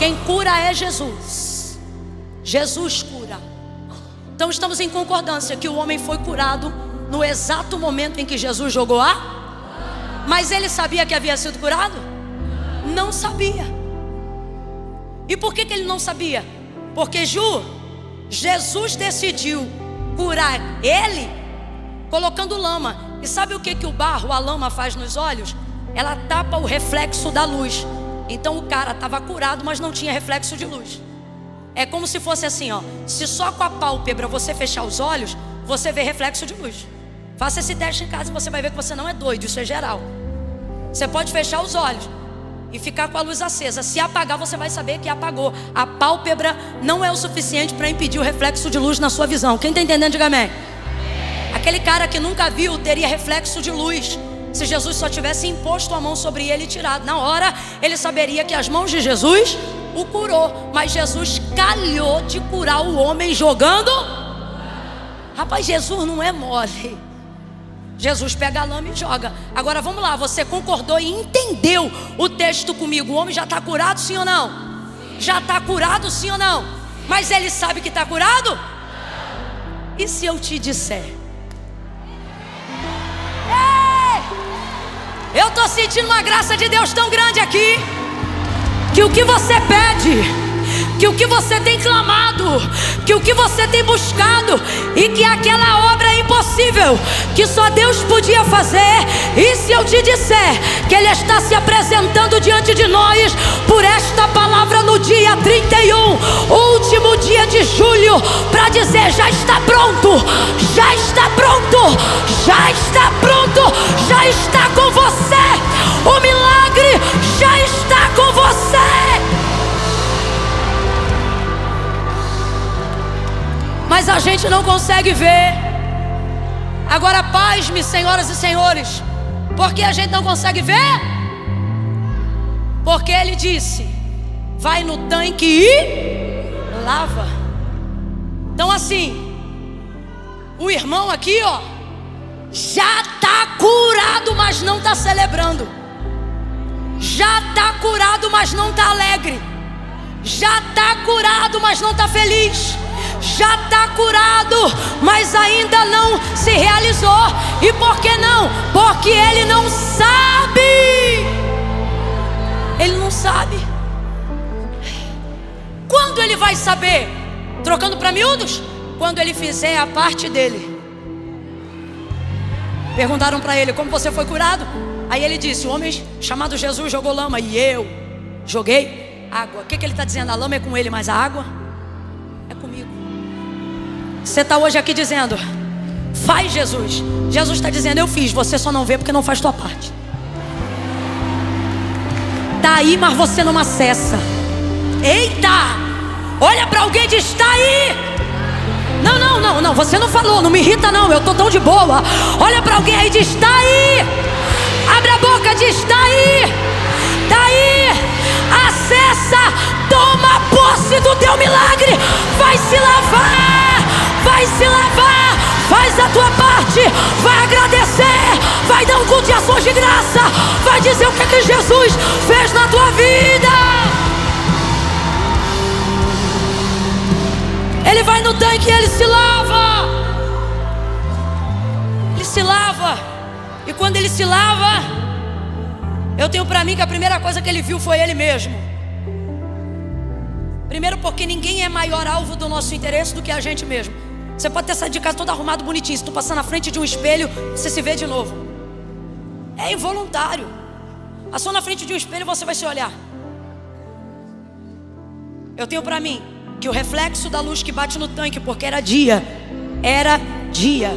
Quem cura é Jesus. Jesus cura. Então estamos em concordância que o homem foi curado no exato momento em que Jesus jogou Mas ele sabia que havia sido curado? Não sabia. E por que ele não sabia? Porque Jesus decidiu curar ele colocando lama. E sabe o que o barro, a lama faz nos olhos? Ela tapa o reflexo da luz. Então o cara estava curado, mas não tinha reflexo de luz. É como se fosse assim, ó. Se só com a pálpebra você fechar os olhos, você vê reflexo de luz. Faça esse teste em casa e você vai ver que você não é doido. Isso é geral. Você pode fechar os olhos e ficar com a luz acesa. Se apagar, você vai saber que apagou. A pálpebra não é o suficiente para impedir o reflexo de luz na sua visão. Quem está entendendo, diga amém. Aquele cara que nunca viu teria reflexo de luz se Jesus só tivesse imposto a mão sobre ele e tirado. Na hora, ele saberia que as mãos de Jesus o curou. Mas Jesus calhou de curar o homem jogando. Rapaz, Jesus não é mole. Jesus pega a lama e joga. Agora vamos lá, você concordou e entendeu o texto comigo. O homem já está curado, sim ou não? Já está curado, sim ou não? Mas ele sabe que está curado? E se eu te disser? Ei! Eu estou sentindo uma graça de Deus tão grande aqui, que o que você pede, que o que você tem clamado, que o que você tem buscado, e que aquela obra é impossível, que só Deus podia fazer. E se eu te disser que Ele está se apresentando diante de nós por esta palavra no dia 31, último dia de julho, para dizer: já está pronto, já está pronto, já está pronto, já está com você, o milagre já está com você. Mas a gente não consegue ver. Agora, paz-me, senhoras e senhores, porque a gente não consegue ver? Porque ele disse: vai no tanque e lava. Então assim, o irmão aqui, ó, já está curado, mas não está celebrando. Já está curado, mas não está alegre. Já está curado, mas não está feliz. Já está curado, mas ainda não se realizou. E por que não? Porque ele não sabe. Ele não sabe. Quando ele vai saber? Trocando para miúdos? Quando ele fizer a parte dele. Perguntaram para ele: como você foi curado? Aí ele disse: o homem chamado Jesus jogou lama e eu joguei água. O que ele está dizendo? A lama é com ele, mas a água é comigo. Você está hoje aqui dizendo: faz, Jesus. Jesus está dizendo: eu fiz, você só não vê porque não faz tua parte. Está aí, mas você não acessa. Eita! Olha para alguém e diz: está aí. Não, você não falou, não me irrita não, eu estou tão de boa. Olha para alguém aí e diz: está aí. Abre a boca e diz: está aí. Está aí. Acessa, toma posse do teu milagre. Vai se lavar. imprensa vai dizer o que Jesus fez na tua vida. Ele vai no tanque e ele se lava. Ele se lava. E quando ele se lava, eu tenho pra mim que a primeira coisa que ele viu foi ele mesmo. Primeiro porque ninguém é maior alvo do nosso interesse do que a gente mesmo. Você pode ter saído de casa todo arrumado, bonitinho. Se tu passar na frente de um espelho, você se vê de novo. É involuntário. Passou na frente de um espelho, você vai se olhar. Eu tenho pra mim que o reflexo da luz que bate no tanque, porque era dia.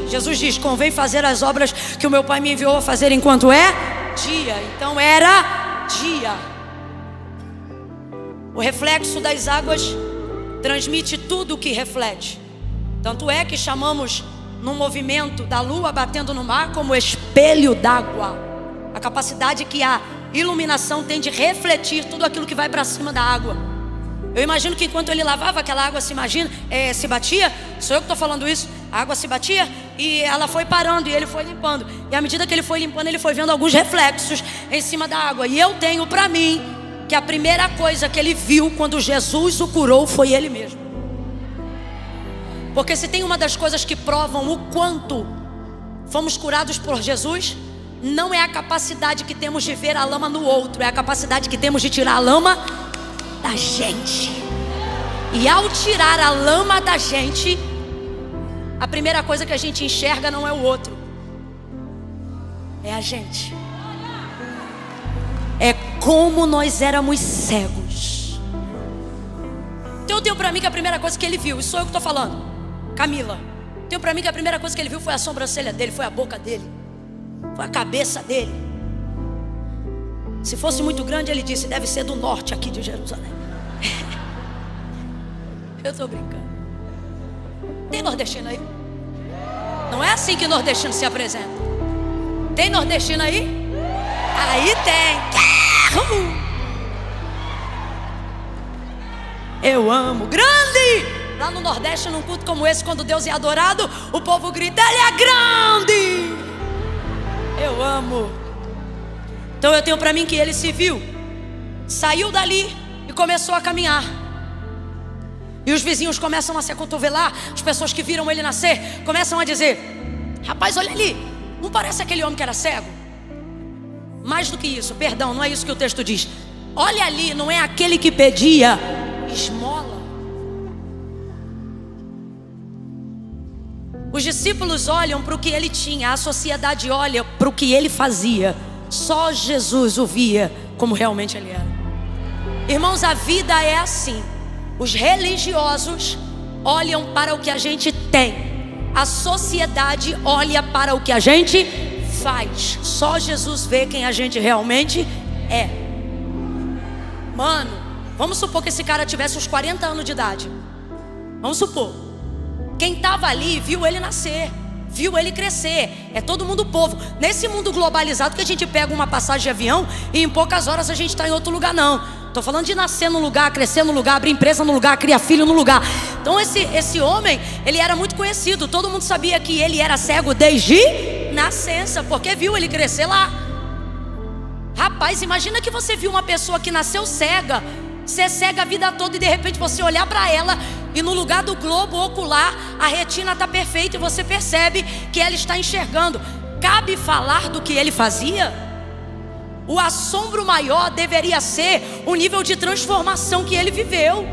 Jesus diz: convém fazer as obras que o meu Pai me enviou a fazer enquanto é dia. Então era dia. O reflexo das águas transmite tudo o que reflete. Tanto é que chamamos no movimento da lua batendo no mar como espelho d'água. A capacidade que a iluminação tem de refletir tudo aquilo que vai para cima da água. Eu imagino que enquanto ele lavava, aquela água se batia. Sou eu que estou falando isso. A água se batia e ela foi parando e ele foi limpando. E à medida que ele foi limpando, ele foi vendo alguns reflexos em cima da água. E eu tenho para mim que a primeira coisa que ele viu quando Jesus o curou foi ele mesmo. Porque se tem uma das coisas que provam o quanto fomos curados por Jesus, não é a capacidade que temos de ver a lama no outro, é a capacidade que temos de tirar a lama da gente. E ao tirar a lama da gente, a primeira coisa que a gente enxerga não é o outro, é a gente. É como nós éramos cegos. Então eu tenho pra mim que a primeira coisa que ele viu, e sou eu que estou falando, Camila, tenho pra mim que a primeira coisa que ele viu foi a sobrancelha dele, foi a boca dele, foi a cabeça dele. Se fosse muito grande, ele disse: deve ser do norte aqui de Jerusalém. Eu tô brincando. Tem nordestino aí? Não é assim que nordestino se apresenta. Tem nordestino aí? Aí tem. Eu amo. Grande! Lá no Nordeste, num culto como esse, quando Deus é adorado, o povo grita: Ele é grande! Eu amo. Então eu tenho pra mim que ele se viu, saiu dali e começou a caminhar. E os vizinhos começam a se acotovelar. As pessoas que viram ele nascer começam a dizer: rapaz, olha ali, não parece aquele homem que era cego? Mais do que isso, perdão, não é isso que o texto diz. Olha ali, não é aquele que pedia esmola? Os discípulos olham para o que ele tinha, a sociedade olha para o que ele fazia. Só Jesus o via como realmente ele era. Irmãos, a vida é assim. Os religiosos olham para o que a gente tem. A sociedade olha para o que a gente faz. Só Jesus vê quem a gente realmente é. Mano, vamos supor que esse cara tivesse uns 40 anos de idade. Vamos supor. Quem estava ali viu ele nascer, viu ele crescer. É todo mundo povo. Nesse mundo globalizado que a gente pega uma passagem de avião e em poucas horas a gente está em outro lugar, não. Estou falando de nascer num lugar, crescer num lugar, abrir empresa num lugar, criar filho num lugar. Então esse homem, ele era muito conhecido. Todo mundo sabia que ele era cego desde nascença, porque viu ele crescer lá. Rapaz, imagina que você viu uma pessoa que nasceu cega, ser cega a vida toda, e de repente você olhar para ela e no lugar do globo ocular a retina está perfeita e você percebe que ela está enxergando. Cabe falar do que ele fazia? O assombro maior deveria ser o nível de transformação que ele viveu.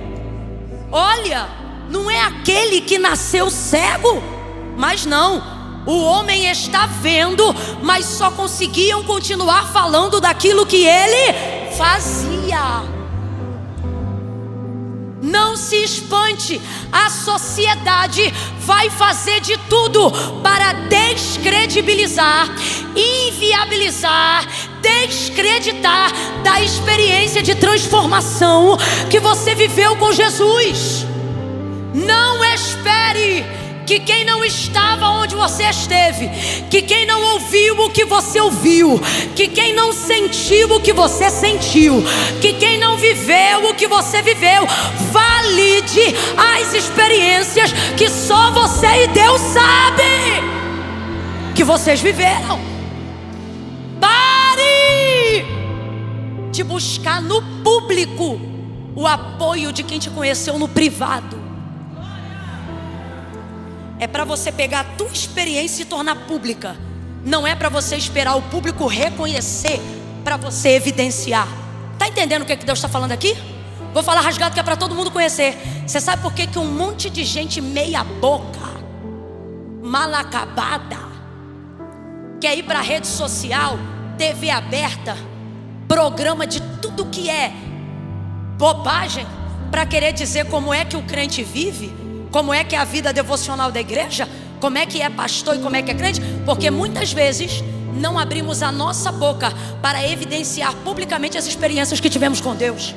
Olha, não é aquele que nasceu cego, mas não, o homem está vendo, mas só conseguiam continuar falando daquilo que ele fazia. Não se espante, a sociedade vai fazer de tudo para descredibilizar, inviabilizar, descreditar da experiência de transformação que você viveu com Jesus. Não espere que quem não estava onde você esteve, que quem não ouviu o que você ouviu, que quem não sentiu o que você sentiu, que quem não viveu o que você viveu, valide as experiências que só você e Deus sabem que vocês viveram. Pare de buscar no público o apoio de quem te conheceu no privado. É para você pegar a tua experiência e tornar pública. Não é para você esperar o público reconhecer para você evidenciar. Tá entendendo o que Deus está falando aqui? Vou falar rasgado que é para todo mundo conhecer. Você sabe por que um monte de gente meia boca, mal acabada, quer ir para rede social, TV aberta, programa de tudo que é bobagem, para querer dizer como é que o crente vive, como é que é a vida devocional da igreja, como é que é pastor e como é que é crente? Porque muitas vezes não abrimos a nossa boca para evidenciar publicamente as experiências que tivemos com Deus.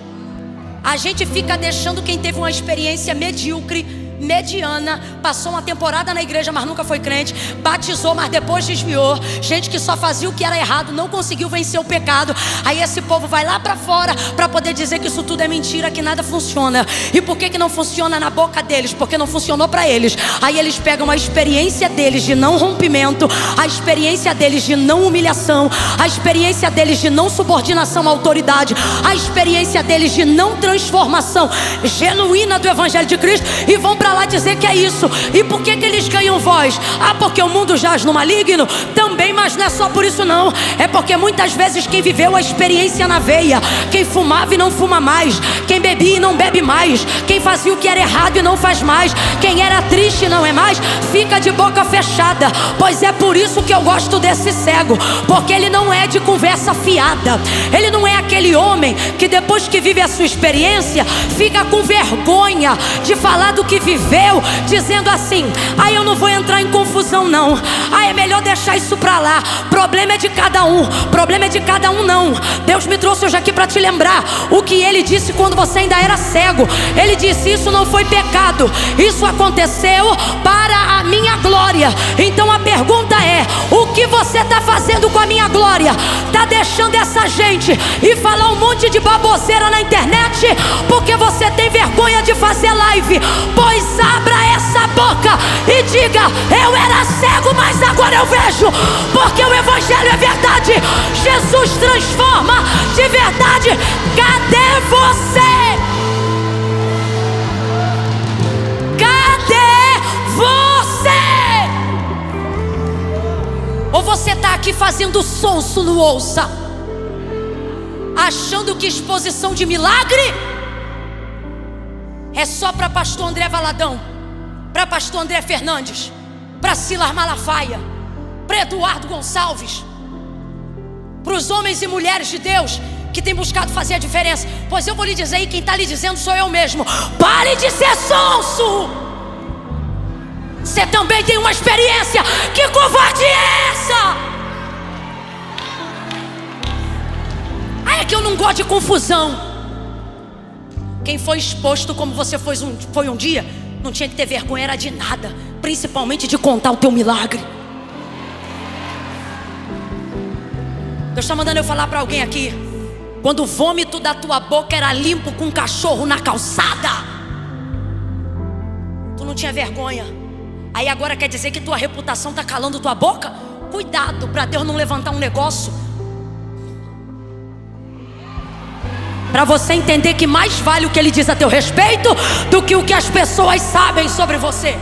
A gente fica deixando quem teve uma experiência medíocre, mediana, passou uma temporada na igreja, mas nunca foi crente, batizou, mas depois desviou, gente que só fazia o que era errado, não conseguiu vencer o pecado. Aí esse povo vai lá para fora para poder dizer que isso tudo é mentira, que nada funciona. E por que não funciona na boca deles? Porque não funcionou para eles. Aí eles pegam a experiência deles de não rompimento, a experiência deles de não humilhação, a experiência deles de não subordinação à autoridade, a experiência deles de não transformação genuína do evangelho de Cristo, e vão para lá dizer que é isso. E por que eles ganham voz? Ah, porque o mundo jaz no maligno? Também, mas não é só por isso não. É porque muitas vezes quem viveu a experiência na veia, quem fumava e não fuma mais, quem bebia e não bebe mais, quem fazia o que era errado e não faz mais, quem era triste e não é mais, fica de boca fechada. Pois é por isso que eu gosto desse cego, porque ele não é de conversa fiada. Ele não é aquele homem que depois que vive a sua experiência fica com vergonha de falar do que viveu, dizendo assim: ah, eu não vou entrar em confusão não, ah, é melhor deixar isso pra lá. Problema é de cada um, problema é de cada um não. Deus me trouxe hoje aqui para te lembrar o que Ele disse quando você ainda era cego. Ele disse: isso não foi pecado, isso aconteceu para a minha glória. Então a pergunta é: o que você está fazendo com a minha glória? Está deixando essa gente ir falar um monte de baboseira na internet porque você tem vergonha de fazer live? Pois abra essa boca e diga: eu era cego, mas agora eu vejo, porque o evangelho é verdade. Jesus transforma de verdade. Cadê você? Cadê você? Ou você está aqui fazendo sonso no ouça, achando que exposição de milagre é só para pastor André Valadão, para pastor André Fernandes, para Silas Malafaia, para Eduardo Gonçalves, para os homens e mulheres de Deus que têm buscado fazer a diferença? Pois eu vou lhe dizer, e quem está lhe dizendo sou eu mesmo: pare de ser sonso. Você também tem uma experiência. Que covarde é essa? É que eu não gosto de confusão. Quem foi exposto como você foi um dia, não tinha que ter vergonha era de nada, principalmente de contar o teu milagre. Deus está mandando eu falar para alguém aqui: quando o vômito da tua boca era limpo com um cachorro na calçada, tu não tinha vergonha. Aí agora quer dizer que tua reputação está calando tua boca? Cuidado para Deus não levantar um negócio, para você entender que mais vale o que Ele diz a teu respeito do que o que as pessoas sabem sobre você.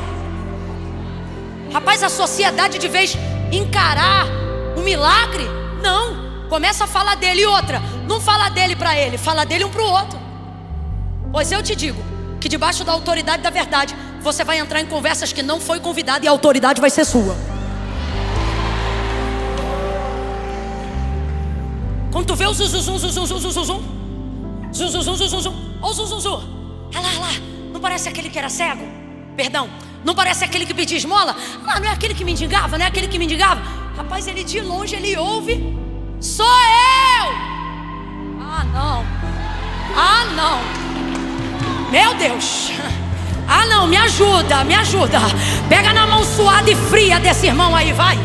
Rapaz, a sociedade, de vez encarar o milagre, não, começa a falar dele. E outra, não fala dele para ele, fala dele um para o outro. Pois eu te digo que debaixo da autoridade da verdade, você vai entrar em conversas que não foi convidado, e a autoridade vai ser sua. Quando tu vê o zuzuzum, ô zuzuzu, olha lá, não parece aquele que era cego? Perdão, não parece aquele que pedia esmola? Ah, não é aquele que mendigava, não é aquele que mendigava? Rapaz, ele de longe, ele ouve: sou eu! Ah não, meu Deus! Ah não, me ajuda. Pega na mão suada e fria desse irmão aí, vai.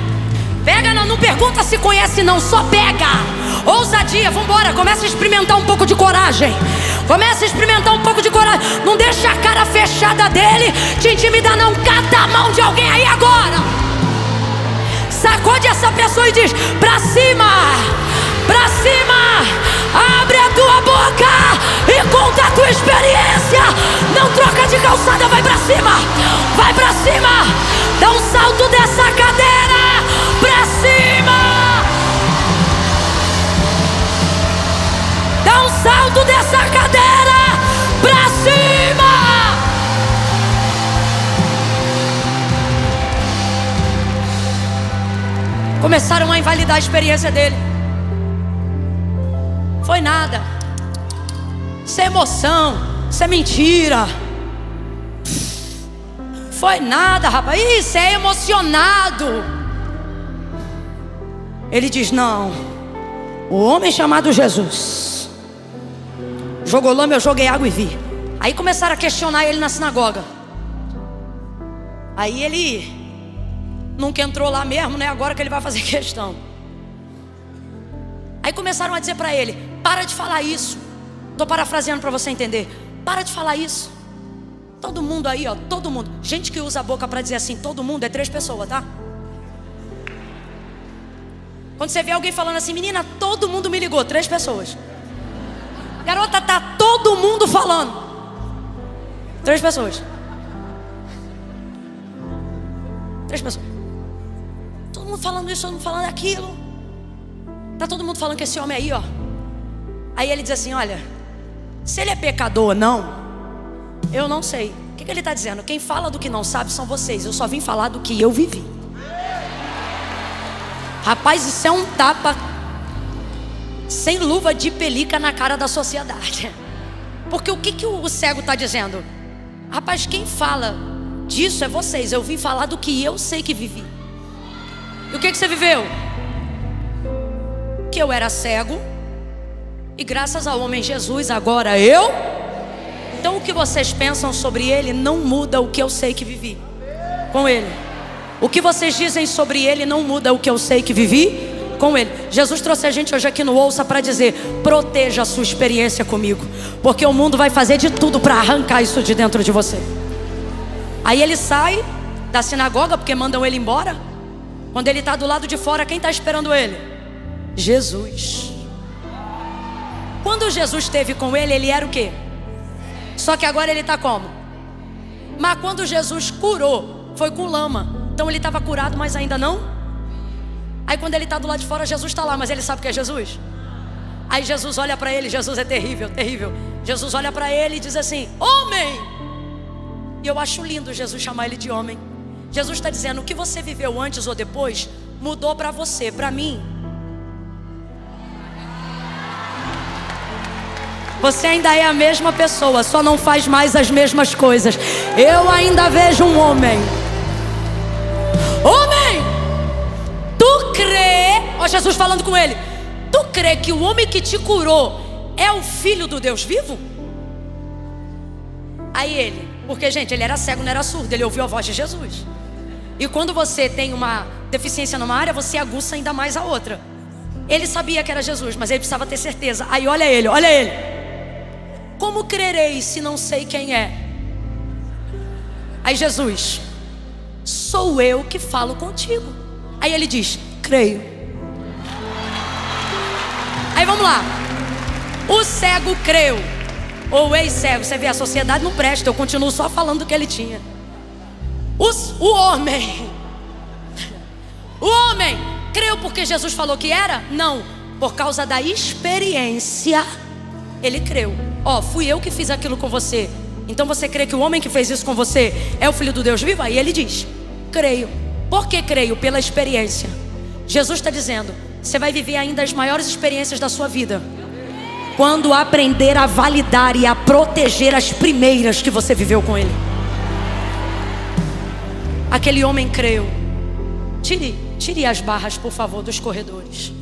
Pega, não pergunta se conhece não, só pega. Ousadia, vambora, começa a experimentar um pouco de coragem. Não deixa a cara fechada dele te intimidar não. Cata a mão de alguém aí agora. Sacode essa pessoa e diz: pra cima, Abre a tua boca e conta a tua experiência. Não troca de calçada, vai pra cima. Vai pra cima. Dá um salto dessa cadeira pra cima. Dá um salto dessa cadeira pra cima. Começaram a invalidar a experiência dele. Foi nada. Isso é emoção. Isso é mentira. Foi nada, rapaz. Isso é emocionado. Ele diz: não. O homem chamado Jesus jogou lama, eu joguei água e vi. Aí começaram a questionar ele na sinagoga. Aí ele nunca entrou lá mesmo, né? Agora que ele vai fazer questão. Aí começaram a dizer para ele: para de falar isso. Estou parafraseando para você entender. Para de falar isso. Todo mundo aí, ó, todo mundo. Gente que usa a boca para dizer assim, todo mundo, é 3 pessoas, tá? Quando você vê alguém falando assim: menina, todo mundo me ligou, 3 pessoas. Garota, tá todo mundo falando, 3 pessoas. 3 pessoas. Todo mundo falando isso, todo mundo falando aquilo. Tá todo mundo falando que esse homem aí, ó. Aí ele diz assim: olha, se ele é pecador ou não, eu não sei. O que ele está dizendo? Quem fala do que não sabe são vocês. Eu só vim falar do que eu vivi. Rapaz, isso é um tapa sem luva de pelica na cara da sociedade. Porque o que o cego está dizendo? Rapaz, quem fala disso é vocês. Eu vim falar do que eu sei que vivi. E o que você viveu? Que eu era cego, e graças ao homem Jesus agora eu. Então o que vocês pensam sobre ele não muda o que eu sei que vivi com ele. O que vocês dizem sobre ele não muda o que eu sei que vivi com ele. Jesus trouxe a gente hoje aqui no Ouça para dizer: proteja a sua experiência comigo, porque o mundo vai fazer de tudo para arrancar isso de dentro de você. Aí ele sai da sinagoga porque mandam ele embora. Quando ele está do lado de fora, quem está esperando ele? Jesus. Quando Jesus esteve com ele, ele era o quê? Só que agora ele está como? Mas quando Jesus curou, foi com lama. Então ele estava curado, mas ainda não. Aí quando ele está do lado de fora, Jesus está lá, mas ele sabe que é Jesus. Aí Jesus olha para ele. Jesus é terrível, terrível. Jesus olha para ele e diz assim: homem. E eu acho lindo Jesus chamar ele de homem. Jesus está dizendo: o que você viveu antes ou depois mudou para você. Para mim, você ainda é a mesma pessoa, só não faz mais as mesmas coisas. Eu ainda vejo um homem. Homem, tu crê? Ó, Jesus falando com ele: tu crê que o homem que te curou é o filho do Deus vivo? Aí ele, porque gente, ele era cego, não era surdo, ele ouviu a voz de Jesus. E quando você tem uma deficiência numa área, você aguça ainda mais a outra. Ele sabia que era Jesus, mas ele precisava ter certeza. Aí olha ele, olha ele: como crerei se não sei quem é? Aí Jesus: sou eu que falo contigo. Aí ele diz: creio. Aí vamos lá. O cego creu, ou o ex-cego. Você vê, a sociedade não presta. Eu continuo só falando do que ele tinha. O homem creu porque Jesus falou que era? Não, por causa da experiência. Ele creu. Ó, fui eu que fiz aquilo com você. Então você crê que o homem que fez isso com você é o filho do Deus vivo? Aí ele diz: creio. Por que creio? Pela experiência. Jesus está dizendo: você vai viver ainda as maiores experiências da sua vida quando aprender a validar e a proteger as primeiras que você viveu com ele. Aquele homem creu. Tire as barras, por favor, dos corredores.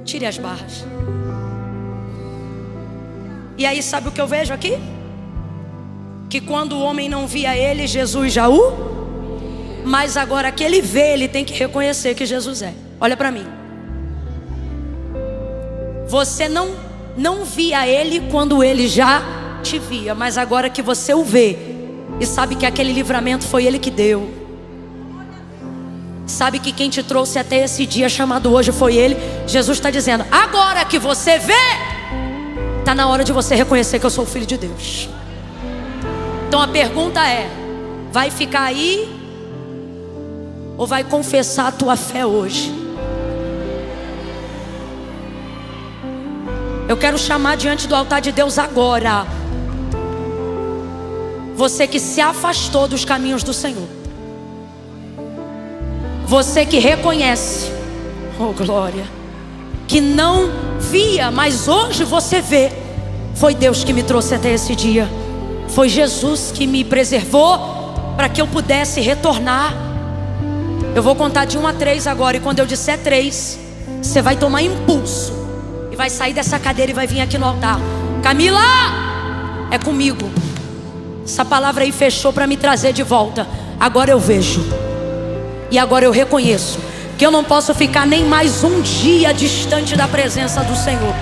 Tire as barras. E aí sabe o que eu vejo aqui? Que quando o homem não via ele, Jesus já o... Mas agora que ele vê, ele tem que reconhecer que Jesus é. Olha para mim. Você não via ele quando ele já te via, mas agora que você o vê e sabe que aquele livramento foi ele que deu, Sabe que quem te trouxe até esse dia chamado hoje foi Ele. Jesus está dizendo: agora que você vê, está na hora de você reconhecer que eu sou o Filho de Deus. Então a pergunta é: vai ficar aí ou vai confessar a tua fé hoje? Eu quero chamar diante do altar de Deus agora você que se afastou dos caminhos do Senhor, você que reconhece, oh glória, que não via, mas hoje você vê. Foi Deus que me trouxe até esse dia. Foi Jesus que me preservou para que eu pudesse retornar. Eu vou contar de 1 a 3 agora, e quando eu disser 3, você vai tomar impulso e vai sair dessa cadeira e vai vir aqui no altar. Camila, é comigo. Essa palavra aí fechou para me trazer de volta. Agora eu vejo e agora eu reconheço que eu não posso ficar nem mais um dia distante da presença do Senhor.